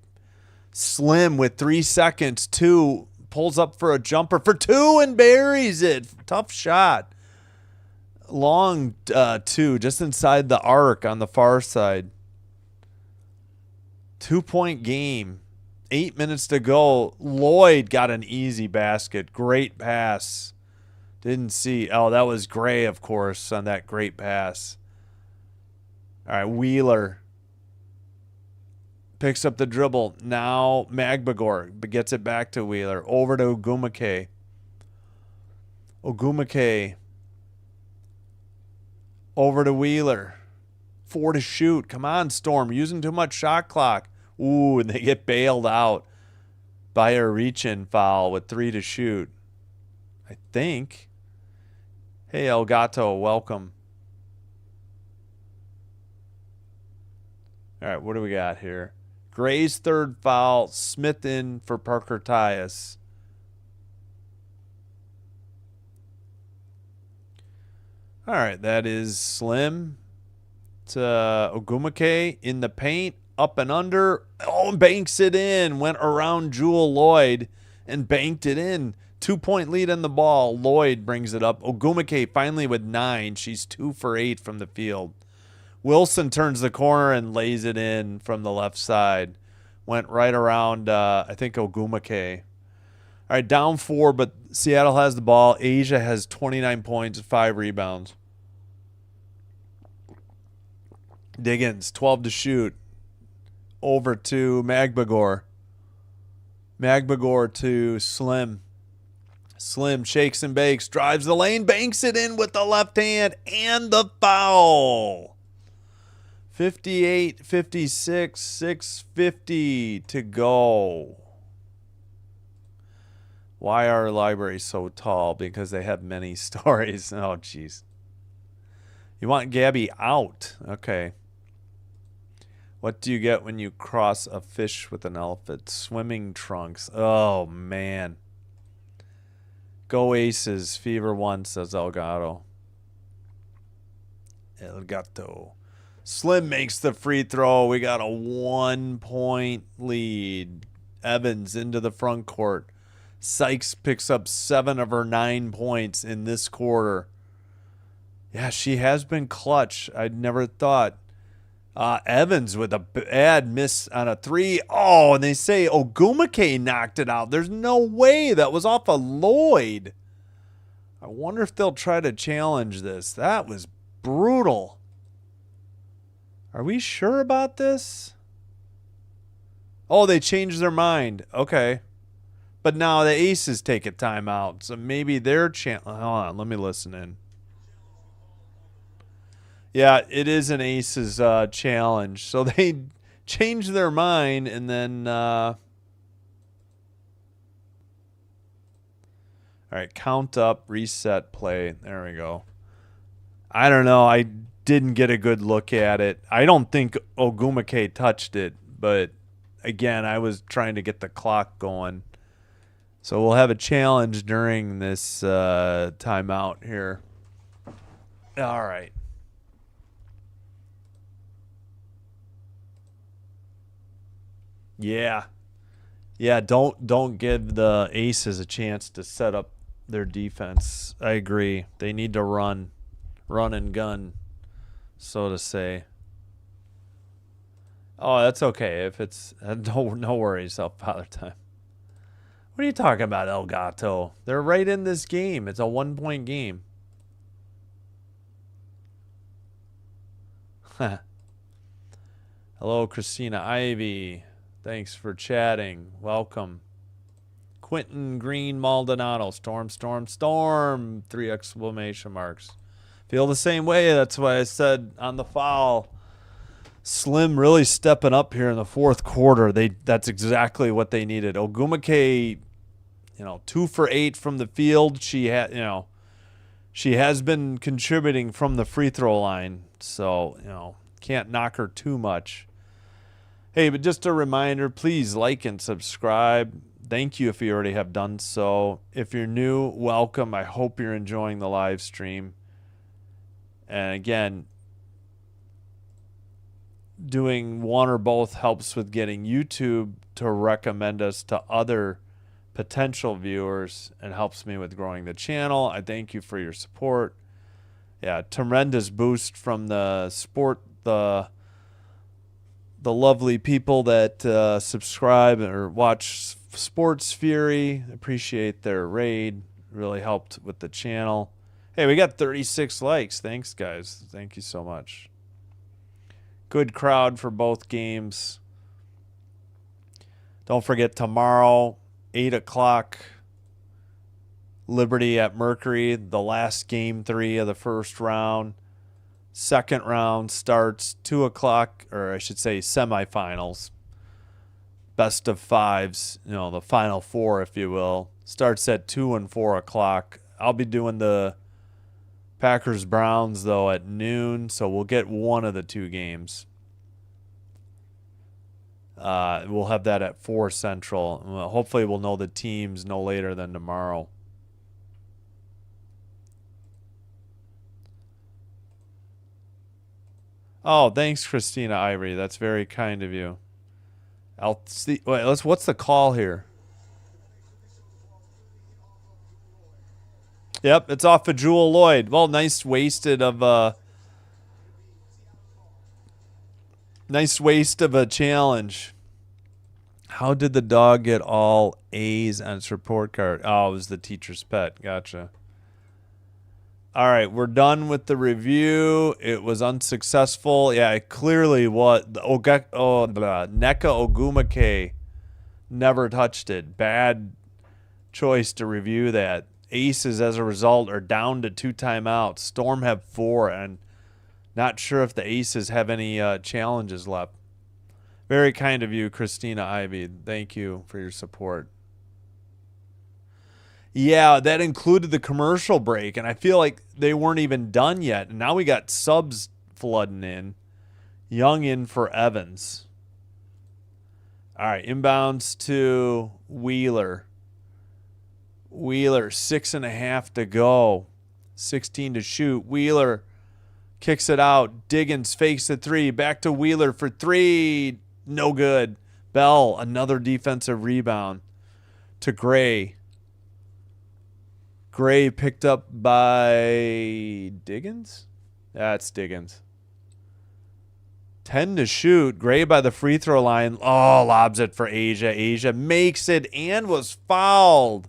A: Slim with 3 seconds. 2 pulls up for a jumper for 2 and buries it. Tough shot. Long 2, just inside the arc on the far side. 2-point game. 8 minutes to go. Lloyd got an easy basket. Great pass. Didn't see. Oh, that was Gray, of course, on that great pass. All right, Wheeler picks up the dribble. Now Magbagor gets it back to Wheeler. Over to Ogumake. Ogumake. Over to Wheeler. 4 to shoot. Come on, Storm. Using too much shot clock. Ooh, and they get bailed out by a reach-in foul with 3 to shoot. I think. Hey, Elgato, welcome. All right, what do we got here? Gray's third foul. Smith in for Parker Tyus. All right, that is Slim to Ogumake in the paint, up and under. Oh, banks it in. Went around Jewel Lloyd and banked it in. 2-point lead on the ball. Lloyd brings it up. Ogumake finally with 9. She's 2 for 8 from the field. Wilson turns the corner and lays it in from the left side. Went right around, I think, Ogumake. All right, down 4, but Seattle has the ball. Asia has 29 points, 5 rebounds. Diggins, 12 to shoot. Over to Magbagor. Magbagor to Slim. Slim shakes and bakes, drives the lane, banks it in with the left hand, and the foul. 58, 56, 6:50 to go. Why are our libraries so tall? Because they have many stories. Oh, jeez. You want Gabby out. Okay. What do you get when you cross a fish with an elephant? Swimming trunks. Oh, man. Go Aces. Fever 1, says Elgato. Elgato. Slim makes the free throw. We got a 1-point lead. Evans into the front court. Sykes picks up 7 of her 9 points in this quarter. Yeah, she has been clutch. I'd never thought. Evans with a bad miss on a 3. Oh, and they say Ogumake knocked it out. There's no way. That was off of Lloyd. I wonder if they'll try to challenge this. That was brutal. Are we sure about this? Oh, they changed their mind. Okay. But now the Aces take a timeout. So maybe they're hold on, let me listen in. Yeah, it is an Aces challenge. So they changed their mind and then all right, count up, reset, play. There we go. I don't know. I didn't get a good look at it. I don't think Ogumake touched it, but again, I was trying to get the clock going. So we'll have a challenge during this timeout here. All right. Yeah. Yeah, don't give the Aces a chance to set up their defense. I agree. They need to run and gun, so to say. Oh, that's okay. If it's no worries, Father Time. What are you talking about, Elgato? They're right in this game. It's a 1-point game. Hello, Christina Ivy. Thanks for chatting. Welcome. Quentin Green Maldonado. Storm, storm, storm. 3 exclamation marks. Feel the same way. That's why I said on the foul. Slim really stepping up here in the fourth quarter. That's exactly what they needed. Ogumake, 2 for 8 from the field. She has been contributing from the free throw line. So, can't knock her too much. Hey, but just a reminder, please like and subscribe. Thank you if you already have done so. If you're new, welcome. I hope you're enjoying the live stream. And again, doing one or both helps with getting YouTube to recommend us to other potential viewers and helps me with growing the channel. I thank you for your support. Yeah, tremendous boost from the the lovely people that subscribe or watch Sports Fury. Appreciate their raid. Really helped with the channel. Hey, we got 36 likes. Thanks, guys. Thank you so much. Good crowd for both games. Don't forget tomorrow, 8 o'clock, Liberty at Mercury, the last game 3 of the first round. Second round starts 2 o'clock, or I should say semifinals. Best of fives, the final 4, if you will. Starts at 2 and 4 o'clock. I'll be doing the Packers-Browns, though, at noon, so we'll get one of the 2 games. We'll have that at 4 Central. Hopefully we'll know the teams no later than tomorrow. Oh, thanks, Christina Ivory. That's very kind of you. I'll see. Wait, what's the call here? Yep, it's off of Jewel Lloyd. Well, nice waste of a challenge. How did the dog get all A's on its report card? Oh, it was the teacher's pet. Gotcha. All right, we're done with the review. It was unsuccessful. Yeah, it clearly was. Neka Ogumake never touched it. Bad choice to review that. Aces, as a result, are down to 2 timeouts. Storm have 4, and not sure if the Aces have any challenges left. Very kind of you, Christina Ivy. Thank you for your support. Yeah, that included the commercial break, and I feel like they weren't even done yet. And now we got subs flooding in. Young in for Evans. All right, inbounds to Wheeler. Wheeler, 6.5 to go. 16 to shoot. Wheeler kicks it out. Diggins fakes the 3. Back to Wheeler for 3. No good. Bell, another defensive rebound to Gray. Gray picked up by Diggins? That's Diggins. 10 to shoot. Gray by the free throw line. Oh, lobs it for Asia. Asia makes it and was fouled.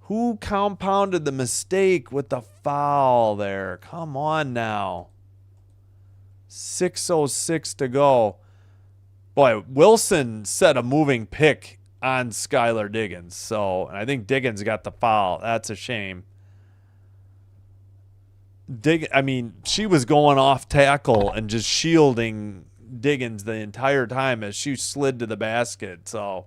A: Who compounded the mistake with the foul there? Come on now. 6:06 to go. Boy, Wilson set a moving pick on Skylar Diggins. So, and I think Diggins got the foul. That's a shame. She was going off tackle and just shielding Diggins the entire time as she slid to the basket. So,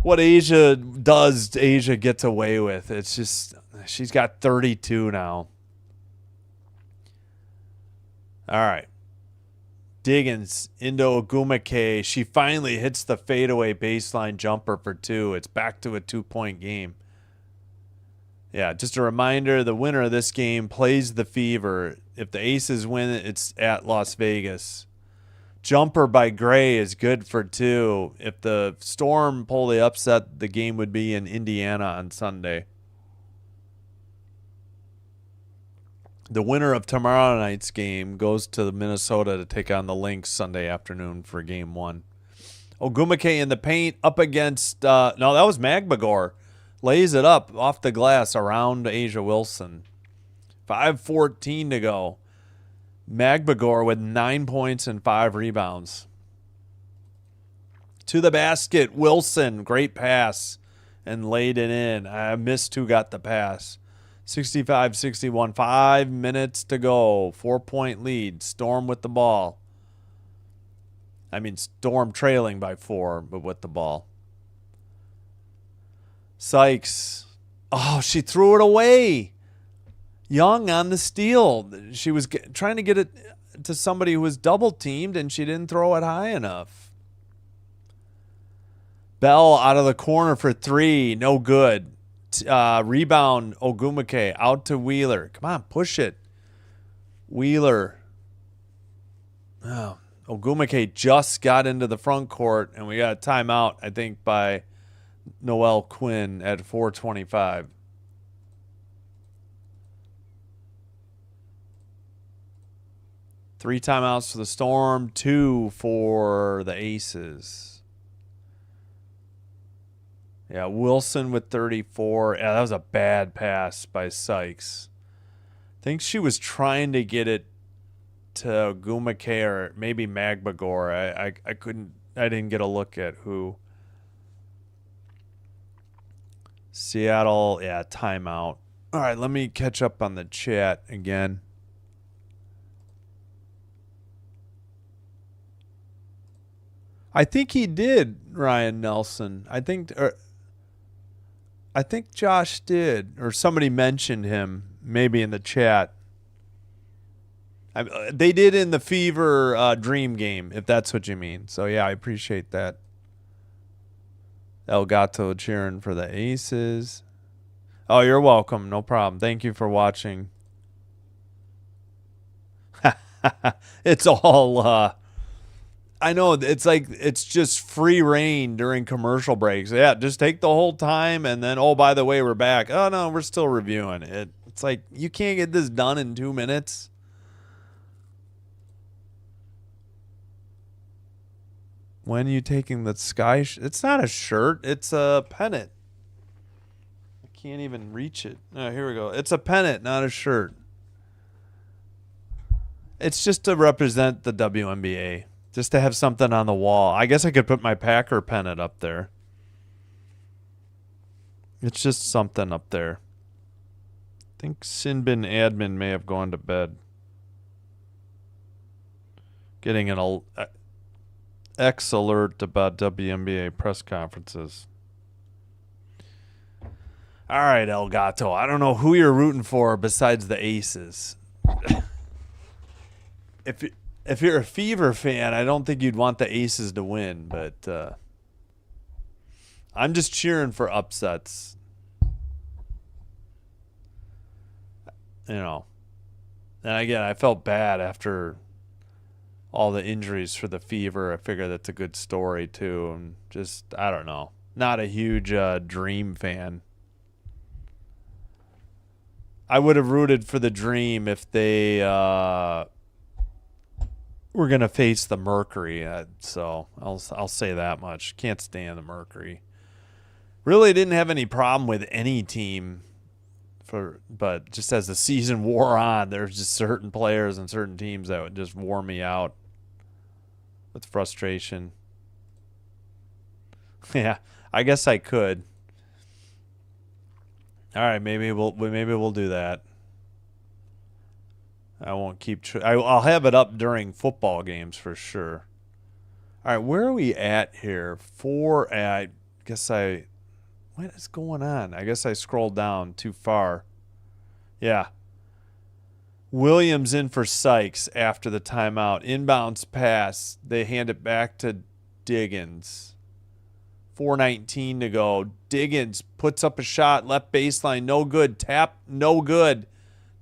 A: what Asia does, Asia gets away with. It's just, she's got 32 now. All right. Diggins into Ogumake. She finally hits the fadeaway baseline jumper for 2. It's back to a 2-point game. Yeah, just a reminder, the winner of this game plays the Fever. If the Aces win, it's at Las Vegas. Jumper by Gray is good for 2. If the Storm pull the upset, the game would be in Indiana on Sunday. The winner of tomorrow night's game goes to Minnesota to take on the Lynx Sunday afternoon for game 1. Ogumake in the paint up against, no, that was Magbagor. Lays it up off the glass around Asia Wilson. 5:14 to go. Magbagor with 9 points and 5 rebounds. To the basket, Wilson, great pass, and laid it in. I missed who got the pass. 65-61, 5 minutes to go. 4-point lead. Storm with the ball. Storm trailing by 4, but with the ball. Sykes. Oh, she threw it away. Young on the steal. She was trying to get it to somebody who was double teamed, and she didn't throw it high enough. Bell out of the corner for 3. No good. Rebound, Ogumake out to Wheeler. Come on, push it. Wheeler. Oh, Ogumake just got into the front court, and we got a timeout, I think, by Noel Quinn at 4:25. . 3 timeouts for the Storm, 2 for the Aces. Yeah, Wilson with 34. Yeah, that was a bad pass by Sykes. I think she was trying to get it to Gumake or maybe Magbagor. I didn't get a look at who. Seattle, yeah, timeout. All right, let me catch up on the chat again. I think he did, Ryan Nelson. I think Josh did, or somebody mentioned him maybe in the chat. They did in the Fever Dream game, if that's what you mean. So, yeah, I appreciate that. Elgato cheering for the Aces. Oh, you're welcome. No problem. Thank you for watching. It's all... I know it's like it's just free reign during commercial breaks. Yeah, just take the whole time and then, oh, by the way, we're back. Oh, no, we're still reviewing it. It's like you can't get this done in 2 minutes. When are you taking the sky? It's not a shirt. It's a pennant. I can't even reach it. Oh, here we go. It's a pennant, not a shirt. It's just to represent the WNBA. Just to have something on the wall. I guess I could put my Packer pennant up there. It's just something up there. I think Sinbin admin may have gone to bed. Getting an X alert about WNBA press conferences. All right, Elgato. I don't know who you're rooting for besides the Aces. If you're a Fever fan, I don't think you'd want the Aces to win, but I'm just cheering for upsets. You know. And again, I felt bad after all the injuries for the Fever. I figure that's a good story, too. And just, I don't know. Not a huge Dream fan. I would have rooted for the Dream if they... we're going to face the Mercury, so I'll say that much. Can't stand the Mercury. Really didn't have any problem with any team, but just as the season wore on, there's just certain players and certain teams that would just wore me out with frustration. Yeah, I guess I could. All right, maybe we'll do that. I won't keep... I'll have it up during football games for sure. All right, where are we at here? I guess what is going on? I guess I scrolled down too far. Yeah. Williams in for Sykes after the timeout. Inbounds pass. They hand it back to Diggins. 4:19 to go. Diggins puts up a shot. Left baseline. No good. Tap. No good.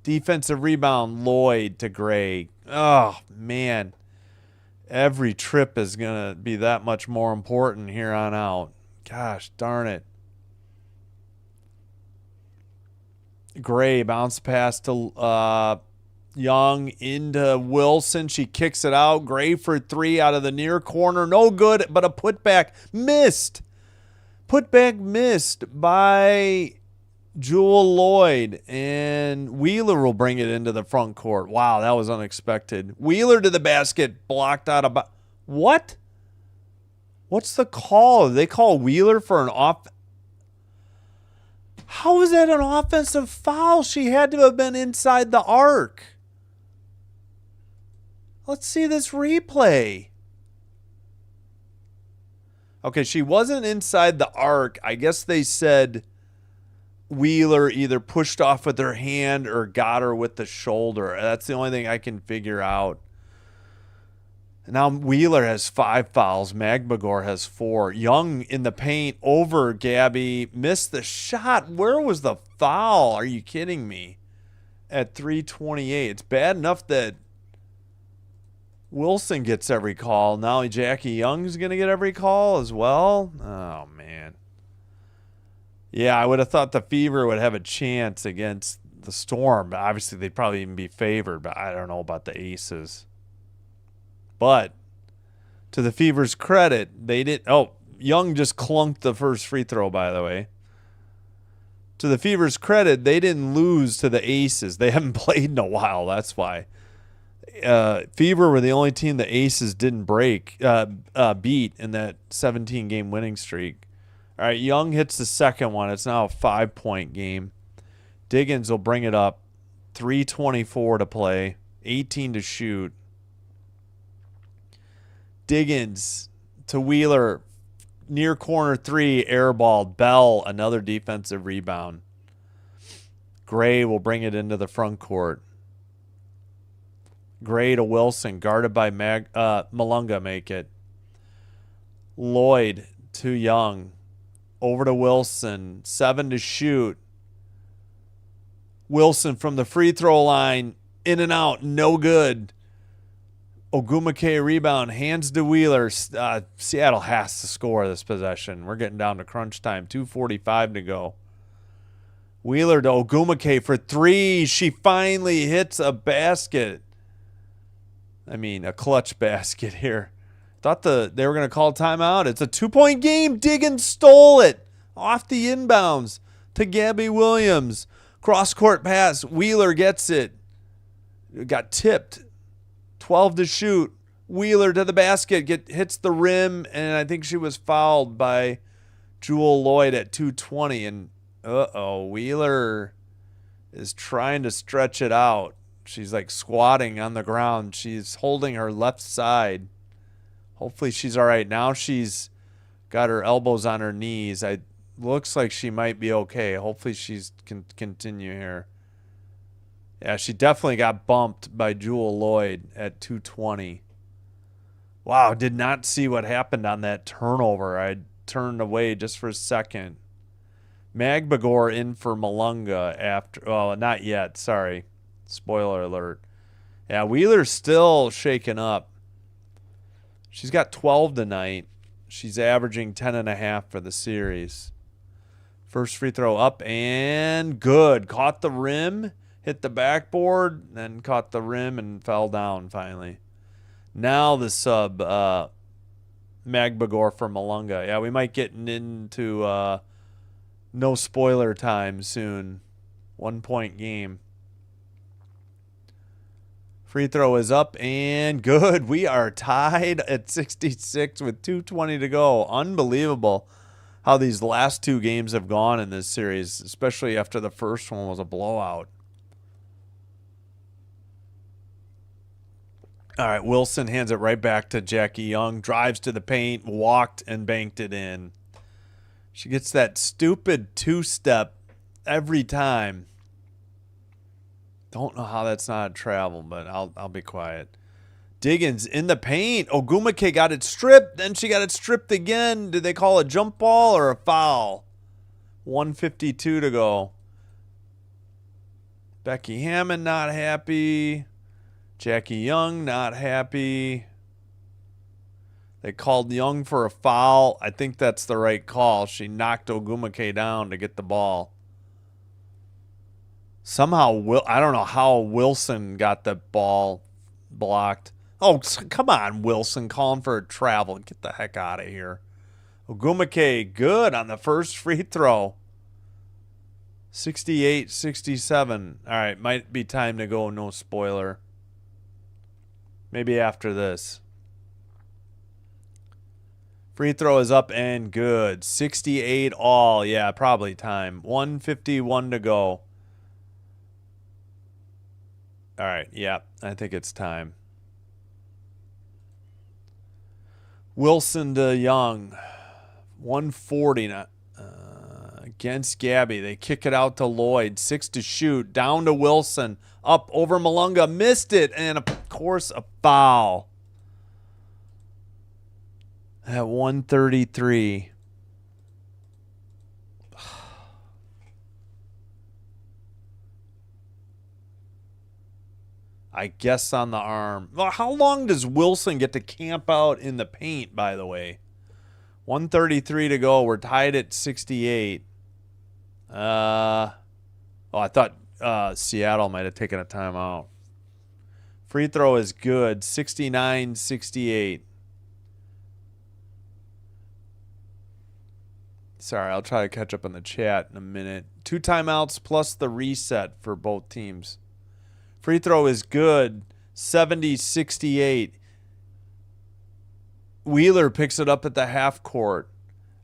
A: Defensive rebound, Lloyd to Gray. Oh, man. Every trip is going to be that much more important here on out. Gosh, darn it. Gray bounce pass to Young into Wilson. She kicks it out. Gray for 3 out of the near corner. No good, but a putback. Missed. Putback missed by... Jewel Lloyd, and Wheeler will bring it into the front court. Wow, that was unexpected. Wheeler to the basket, blocked out of... What? What's the call? They call Wheeler for an off... How is that an offensive foul? She had to have been inside the arc. Let's see this replay. Okay, she wasn't inside the arc. I guess they said... Wheeler either pushed off with her hand or got her with the shoulder. That's the only thing I can figure out. Now Wheeler has 5 fouls. Magbagor has 4. Young in the paint over Gabby. Missed the shot. Where was the foul? Are you kidding me? At 3:28. It's bad enough that Wilson gets every call. Now Jackie Young's going to get every call as well. Oh, man. Yeah, I would have thought the Fever would have a chance against the Storm. Obviously, they'd probably even be favored, but I don't know about the Aces. But to the Fever's credit, they did. Oh, Young just clunked the first free throw, by the way. To the Fever's credit, they didn't lose to the Aces. They haven't played in a while. That's why. Fever were the only team the Aces didn't beat in that 17-game winning streak. All right, Young hits the second one. It's now a 5-point game. Diggins will bring it up. 3:24 to play. 18 to shoot. Diggins to Wheeler. Near corner 3, airballed. Bell, another defensive rebound. Gray will bring it into the front court. Gray to Wilson, guarded by Malunga, make it. Lloyd to Young. Over to Wilson. 7 to shoot. Wilson from the free throw line. In and out. No good. Ogumake rebound. Hands to Wheeler. Seattle has to score this possession. We're getting down to crunch time. 2:45 to go. Wheeler to Ogumake for 3. She finally hits a basket. I mean, a clutch basket here. Thought they were going to call timeout. It's a 2-point game. Diggins stole it off the inbounds to Gabby Williams. Cross-court pass. Wheeler gets it. Got tipped. 12 to shoot. Wheeler to the basket. Hits the rim, and I think she was fouled by Jewel Lloyd at 2:20. And, Wheeler is trying to stretch it out. She's like squatting on the ground. She's holding her left side. Hopefully she's all right. Now she's got her elbows on her knees. Looks like she might be okay. Hopefully she's can continue here. Yeah, she definitely got bumped by Jewel Lloyd at 2:20. Wow, did not see what happened on that turnover. I turned away just for a second. Magbagor in for Malunga after. Oh, not yet. Sorry. Spoiler alert. Yeah, Wheeler's still shaking up. She's got 12 tonight. She's averaging 10.5 for the series. First free throw up and good. Caught the rim, hit the backboard, then caught the rim and fell down finally. Now the sub, Magbagor for Malunga. Yeah, we might get into no spoiler time soon. 1-point game. Free throw is up and good. We are tied at 66 with 2:20 to go. Unbelievable how these last 2 games have gone in this series, especially after the first one was a blowout. All right, Wilson hands it right back to Jackie Young. Drives to the paint, walked, and banked it in. She gets that stupid 2-step every time. Don't know how that's not a travel, but I'll be quiet. Diggins in the paint. Ogumake got it stripped. Then she got it stripped again. Did they call a jump ball or a foul? 1:52 to go. Becky Hammond not happy. Jackie Young not happy. They called Young for a foul. I think that's the right call. She knocked Ogumake down to get the ball. Somehow, I don't know how Wilson got the ball blocked. Oh, come on, Wilson, calling for a travel. Get the heck out of here. Ogumake, good on the first free throw. 68-67. All right, might be time to go, no spoiler. Maybe after this. Free throw is up and good. 68 all. Yeah, probably time. 1:51 to go. All right, yeah, I think it's time. Wilson to Young. 140 against Gabby. They kick it out to Lloyd. 6 to shoot. Down to Wilson. Up over Malunga. Missed it. And, of course, a foul. At 133. I guess on the arm. Well, how long does Wilson get to camp out in the paint, by the way? 1:33 to go. We're tied at 68. I thought Seattle might have taken a timeout. Free throw is good. 69-68. Sorry, I'll try to catch up on the chat in a minute. 2 timeouts plus the reset for both teams. Free throw is good. 70-68. Wheeler picks it up at the half court.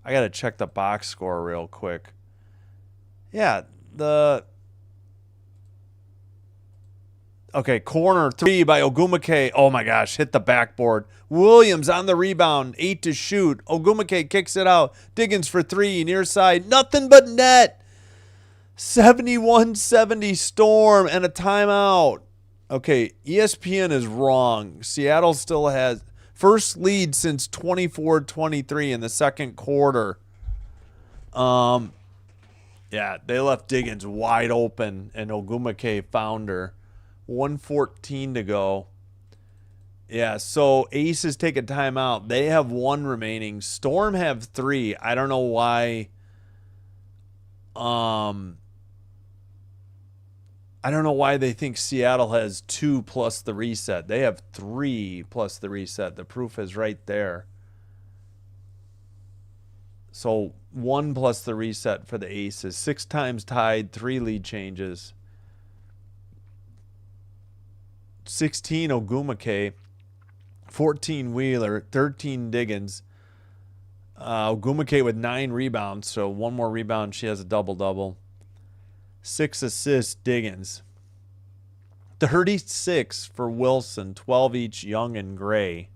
A: I got to check the box score real quick. Yeah, okay, corner 3 by Ogumake. Oh my gosh, hit the backboard. Williams on the rebound, 8 to shoot. Ogumake kicks it out. Diggins for 3, near side. Nothing but net. 71-70 Storm and a timeout. Okay, ESPN is wrong. Seattle still has first lead since 24-23 in the second quarter. Yeah, they left Diggins wide open, and Ogumake found her. 1:14 to go. Yeah, so Aces take a timeout. They have 1 remaining. Storm have 3. I don't know why. I don't know why they think Seattle has 2 plus the reset. They have 3 plus the reset. The proof is right there. So 1 plus the reset for the Aces. 6 times tied, 3 lead changes. 16 Ogumake, 14 Wheeler, 13 Diggins. Ogumake with 9 rebounds, so 1 more rebound, she has a double-double. 6 assists, Diggins. 36 for Wilson, 12 each, Young and Gray.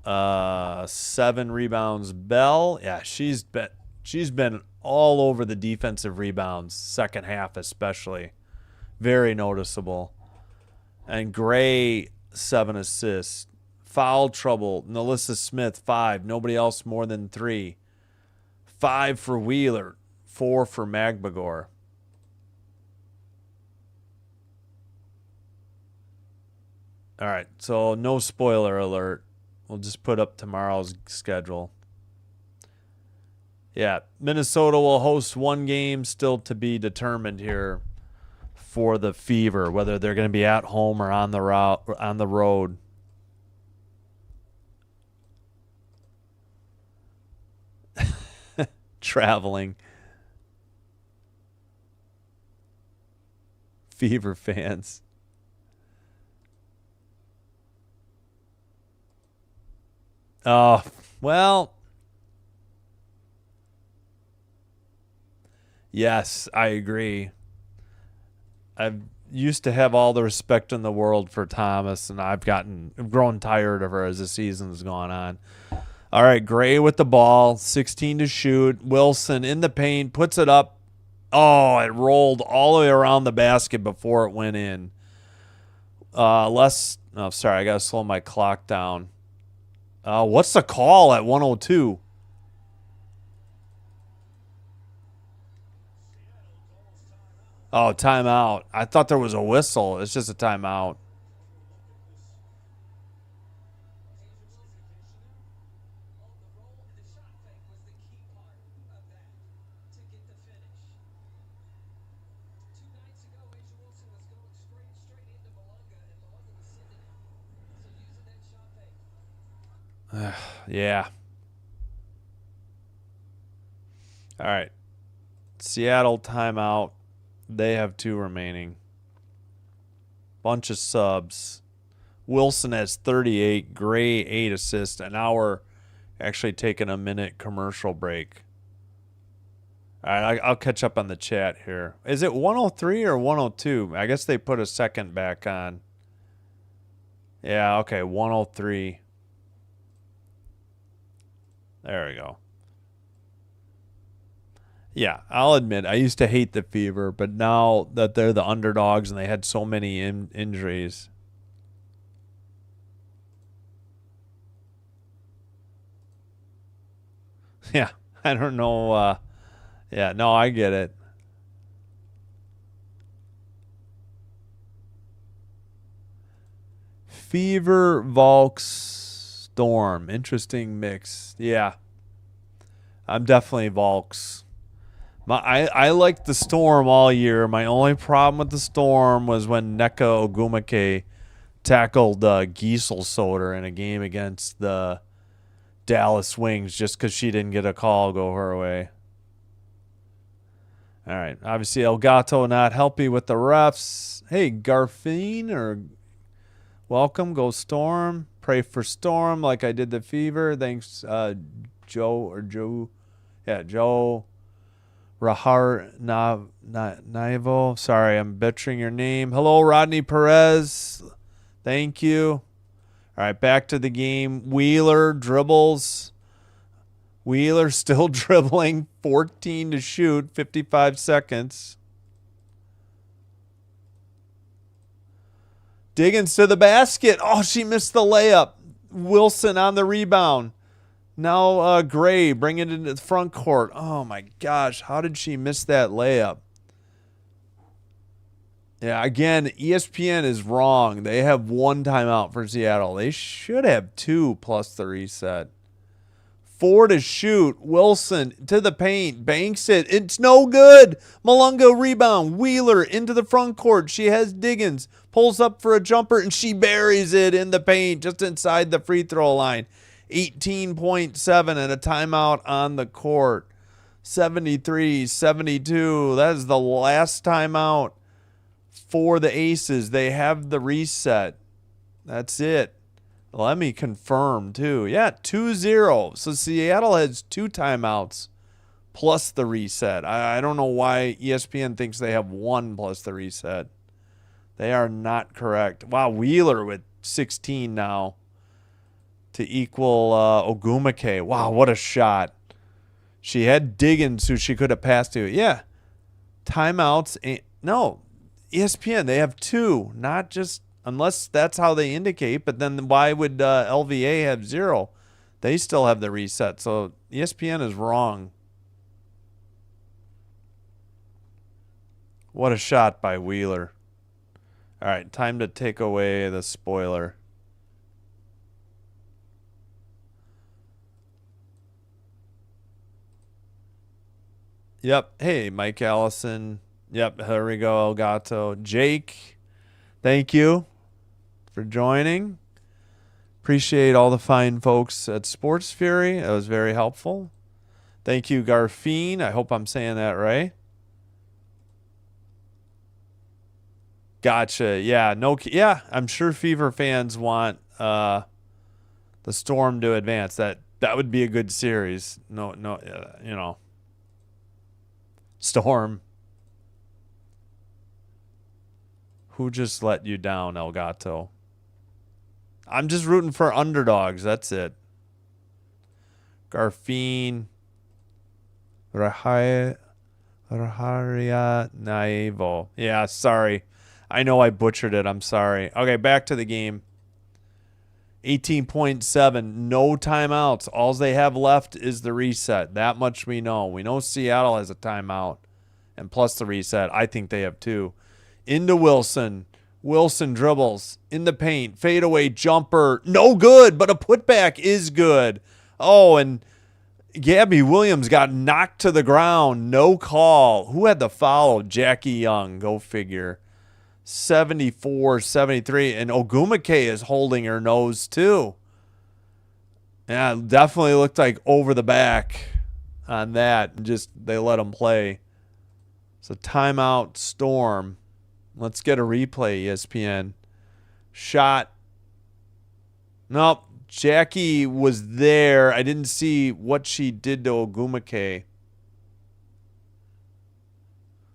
A: 7 rebounds, Bell. Yeah, she's been all over the defensive rebounds, second half especially. Very noticeable. And Gray, 7 assists. Foul trouble, Nalissa Smith, 5. Nobody else more than 3. 5 for Wheeler, 4 for Magbagor. All right, so no spoiler alert. We'll just put up tomorrow's schedule. Yeah, Minnesota will host 1 game, still to be determined here for the Fever, whether they're going to be at home or on the road. Traveling. Fever fans. Oh, well, yes, I agree. I've used to have all the respect in the world for Thomas, and I've grown tired of her as the season's gone on. All right, Gray with the ball, 16 to shoot. Wilson in the paint, puts it up. Oh, it rolled all the way around the basket before it went in. Oh, sorry, I got to slow my clock down. What's the call at 102? Oh, timeout. I thought there was a whistle. It's just a timeout. Yeah. All right. Seattle timeout. They have 2 remaining. Bunch of subs. Wilson has 38. Gray, 8 assists. And now we're actually taking a minute commercial break. All right, I'll catch up on the chat here. Is it 103 or 102? I guess they put a second back on. Yeah, okay, 103. There we go. Yeah, I'll admit, I used to hate the Fever, but now that they're the underdogs and they had so many injuries. Yeah, I don't know. Yeah, no, I get it. Fever, Volks, Storm. Interesting mix. Yeah. I'm definitely Volks. I liked the Storm all year. My only problem with the Storm was when Neka Ogumake tackled Giesel Soder in a game against the Dallas Wings just because she didn't get a call go her way. All right. Obviously, Elgato not helping with the refs. Hey, Garfine, or welcome. Go Storm. Pray for Storm like I did the Fever. Thanks, Joe. Yeah, Joe Rahar Naivo. Sorry, I'm butchering your name. Hello, Rodney Perez. Thank you. All right, back to the game. Wheeler dribbles. Wheeler still dribbling. 14 to shoot. 55 seconds. Diggins to the basket. Oh, she missed the layup. Wilson on the rebound. Now Gray bringing it into the front court. Oh, my gosh. How did she miss that layup? Yeah, again, ESPN is wrong. They have one timeout for Seattle. They should have two plus the reset. 4 to shoot. Wilson to the paint. Banks it. It's no good. Malunga rebound. Wheeler into the front court. She has Diggins. Pulls up for a jumper, and she buries it in the paint just inside the free throw line. 18.7 and a timeout on the court. 73-72. That is the last timeout for the Aces. They have the reset. That's it. Let me confirm, too. Yeah, 2-0. So Seattle has two timeouts plus the reset. I don't know why ESPN thinks they have one plus the reset. They are not correct. Wow, Wheeler with 16 now to equal Ogumake. Wow, what a shot. She had Diggins who she could have passed to. Yeah, timeouts. No, ESPN, they have two, not just, unless that's how they indicate, but then why would LVA have 0? They still have the reset, so ESPN is wrong. What a shot by Wheeler. All right, time to take away the spoiler. Yep. Hey, Mike Allison. Yep, here we go, Elgato. Jake, thank you for joining. Appreciate all the fine folks at Sports Fury. That was very helpful. Thank you, Garfine. I hope I'm saying that right. Gotcha. Yeah, yeah, I'm sure Fever fans want the Storm to advance. That would be a good series. No, you know. Storm. Who just let you down, Elgato? I'm just rooting for underdogs. That's it. Garfine. Raharia Naivo. Yeah, sorry. I know I butchered it. I'm sorry. Okay, back to the game. 18.7. No timeouts. All they have left is the reset. That much we know. We know Seattle has a timeout. And plus the reset. I think they have two. Into Wilson. Wilson dribbles. In the paint. Fadeaway jumper. No good, but a putback is good. Oh, and Gabby Williams got knocked to the ground. No call. Who had the foul? Jackie Young. Go figure. 74-73. And Ogumake is holding her nose too. Yeah, definitely looked like over the back on that. Just they let him play. So timeout, Storm. Let's get a replay, ESPN. Shot. Nope. Jackie was there. I didn't see what she did to Ogumake.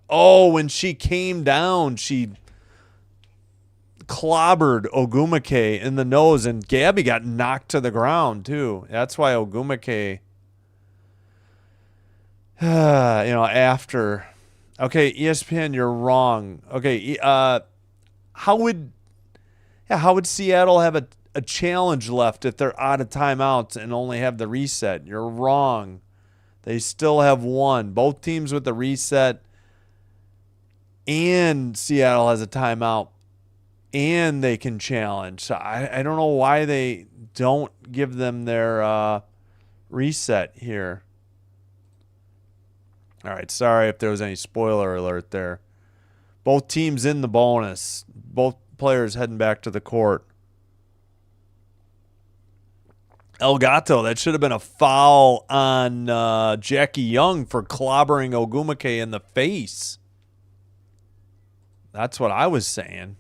A: Oh, when she came down, she clobbered Ogumake in the nose, and Gabby got knocked to the ground too. That's why Ogumake, after. Okay, ESPN, you're wrong. Okay, how would Seattle have a challenge left if they're out of timeouts and only have the reset? You're wrong. They still have one. Both teams with the reset, and Seattle has a timeout, and they can challenge. So I don't know why they don't give them their reset here. All right, sorry if there was any spoiler alert there. Both teams in the bonus. Both players heading back to the court. El Gato, that should have been a foul on Jackie Young for clobbering Ogumake in the face. That's what I was saying.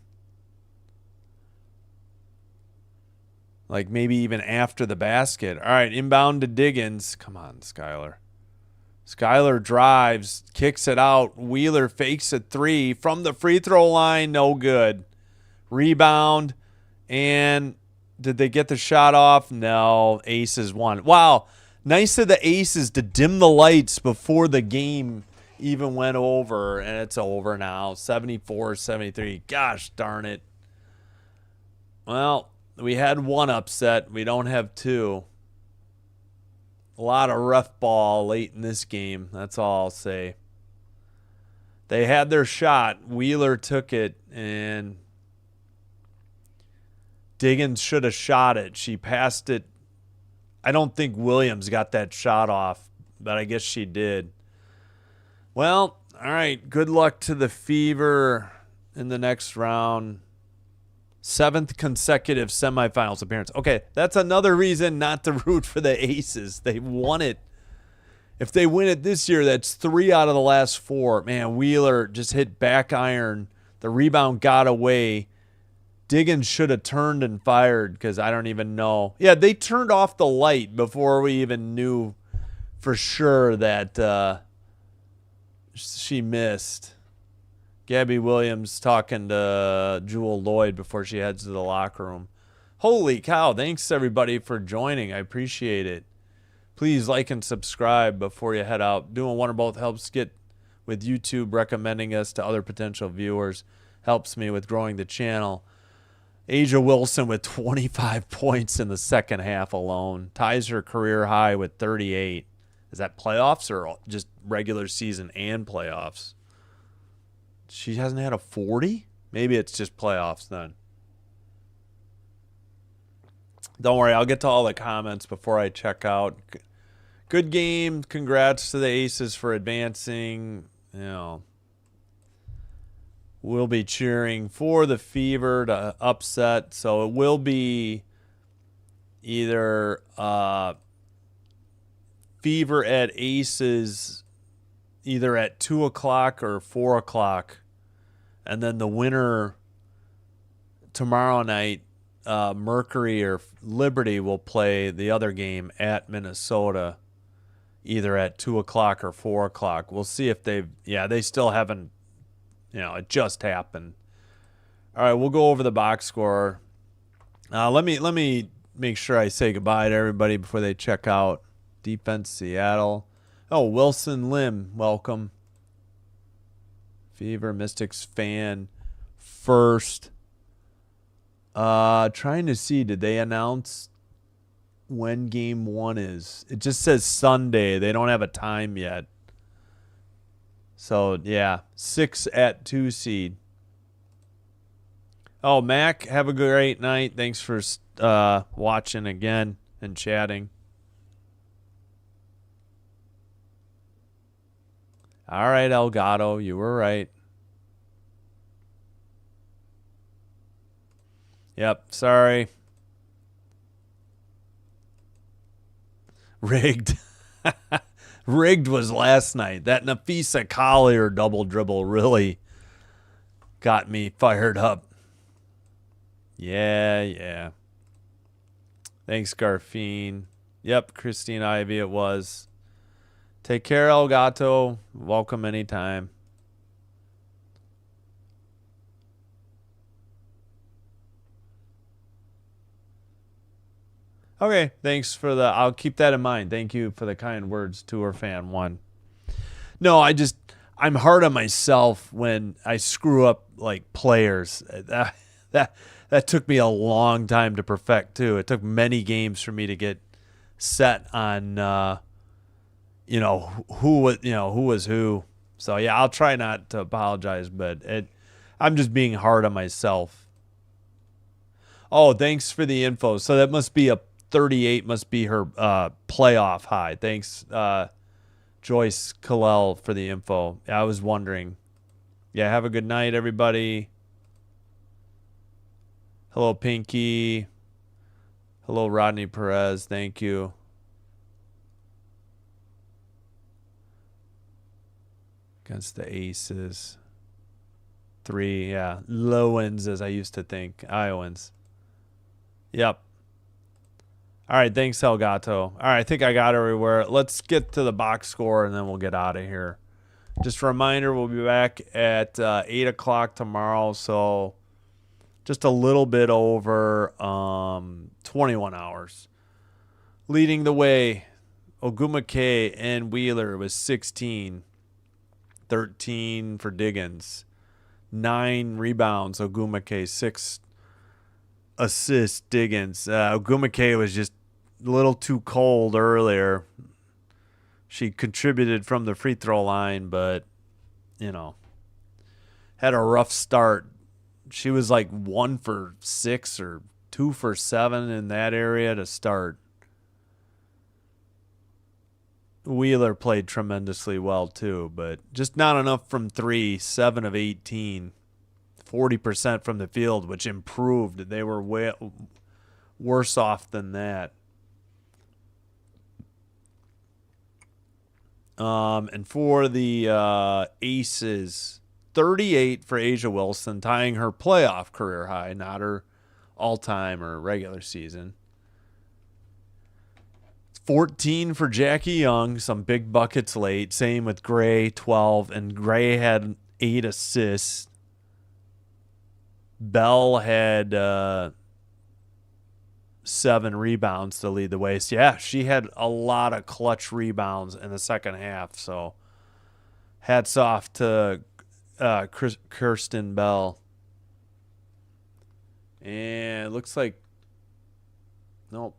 A: Like maybe even after the basket. All right, inbound to Diggins. Come on, Skylar. Skylar drives, kicks it out. Wheeler fakes a three from the free throw line. No good. Rebound. And did they get the shot off? No. Aces won. Wow. Nice of the Aces to dim the lights before the game even went over. And it's over now. 74-73. Gosh darn it. Well, we had one upset. We don't have two. A lot of rough ball late in this game. That's all I'll say. They had their shot. Wheeler took it, and Diggins should have shot it. She passed it. I don't think Williams got that shot off, but I guess she did. Well, all right. Good luck to the Fever in the next round. 7th consecutive semifinals appearance. Okay, that's another reason not to root for the Aces. They won it. If they win it this year, that's 3 out of the last 4. Man, Wheeler just hit back iron. The rebound got away. Diggins should have turned and fired because I don't even know. Yeah, they turned off the light before we even knew for sure that she missed. Gabby Williams talking to Jewel Lloyd before she heads to the locker room. Holy cow, thanks everybody for joining. I appreciate it. Please like and subscribe before you head out. Doing one or both helps get with YouTube recommending us to other potential viewers. Helps me with growing the channel. Asia Wilson with 25 points in the second half alone. Ties her career high with 38. Is that playoffs or just regular season and playoffs? She hasn't had a 40? Maybe it's just playoffs then. Don't worry, I'll get to all the comments before I check out. Good game. Congrats to the Aces for advancing. You know, we'll be cheering for the Fever to upset. So it will be either Fever at Aces either at 2 o'clock or 4 o'clock. And then the winner tomorrow night, Mercury or Liberty will play the other game at Minnesota, either at 2 o'clock or 4 o'clock. We'll see if they still haven't, it just happened. All right, we'll go over the box score. Let me make sure I say goodbye to everybody before they check out. Defense, Seattle. Oh, Wilson Lim, welcome. Fever Mystics fan first. Trying to see, did they announce when game 1 is? It just says Sunday. They don't have a time yet. So, yeah, 6 at 2 seed. Oh, Mac, have a great night. Thanks for watching again and chatting. All right, Elgato, you were right. Yep, sorry. Rigged. Rigged was last night. That Nafisa Collier double dribble really got me fired up. Yeah. Thanks, Garfine. Yep, Christine Ivy it was. Take care, Elgato. Welcome anytime. Okay, thanks for I'll keep that in mind. Thank you for the kind words, Tour Fan 1. No, I'm hard on myself when I screw up like players. That took me a long time to perfect too. It took many games for me to get set on who was who. So yeah, I'll try not to apologize, but I'm just being hard on myself. Oh, thanks for the info. So that must be 38 must be her playoff high. Thanks, Joyce Kalel for the info. I was wondering. Yeah, have a good night, everybody. Hello, Pinky. Hello, Rodney Perez. Thank you. Against the Aces. 3, yeah. Lowens, as I used to think. Iowans. Yep. All right, thanks, Elgato. All right, I think I got everywhere. Let's get to the box score, and then we'll get out of here. Just a reminder, we'll be back at 8 o'clock tomorrow, so just a little bit over 21 hours. Leading the way, Ogumake and Wheeler was 16. 13 for Diggins. 9 rebounds, Ogumake. 6 assists, Diggins. Ogumake was just a little too cold earlier. She contributed from the free throw line, but, had a rough start. She was like 1 for 6 or 2 for 7 in that area to start. Wheeler played tremendously well too, but just not enough from 3, 7 of 18. 40% from the field, which improved. They were way worse off than that. And for the Aces, 38 for Asia Wilson, tying her playoff career high, not her all-time or regular season. 14 for Jackie Young, some big buckets late. Same with Gray, 12, and Gray had 8 assists. Bell had 7 rebounds to lead the way. So, yeah, she had a lot of clutch rebounds in the second half. So, hats off to Kirsten Bell. And it looks like, nope.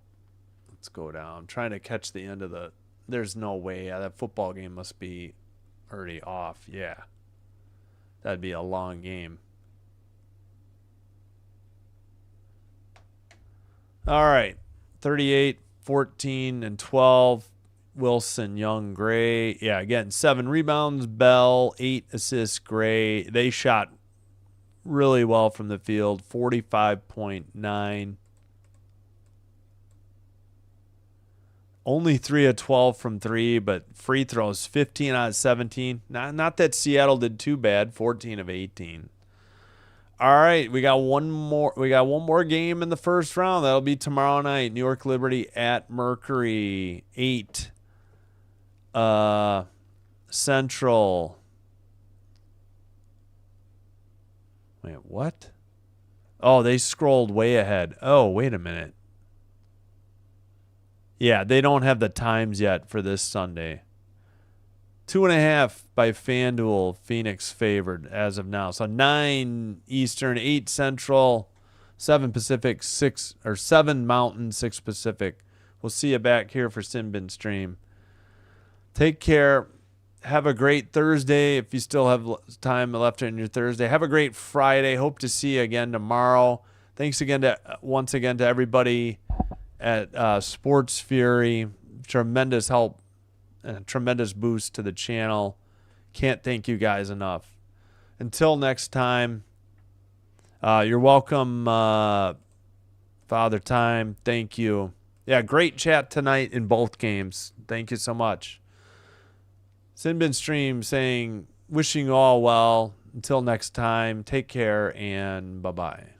A: Let's go down. I'm trying to catch the end of the. There's no way. Yeah, that football game must be already off. Yeah. That'd be a long game. All right. 38, 14, and 12. Wilson, Young, Gray. Yeah, again, 7 rebounds. Bell, 8 assists. Gray. They shot really well from the field. 45.9. Only 3 of 12 from 3, but free throws 15 out of 17. Not that Seattle did too bad. 14 of 18. All right, we got one more game in the first round. That'll be tomorrow night. New York Liberty at Mercury. 8 Central. Wait, what? Oh, they scrolled way ahead. Oh, wait a minute. Yeah, they don't have the times yet for this Sunday. 2.5 by FanDuel, Phoenix favored as of now. So 9 Eastern, 8 Central, 7 Pacific, 7 Mountain, 6 Pacific. We'll see you back here for Sinbin Stream. Take care. Have a great Thursday if you still have time left in your Thursday. Have a great Friday. Hope to see you again tomorrow. Thanks again once again to everybody at Sports Fury. Tremendous help and a tremendous boost to the channel. Can't thank you guys enough. Until next time, you're welcome, Father Time. Thank you. Yeah, great chat tonight in both games. Thank you so much. Sinbin Stream saying, wishing you all well. Until next time, take care and bye-bye.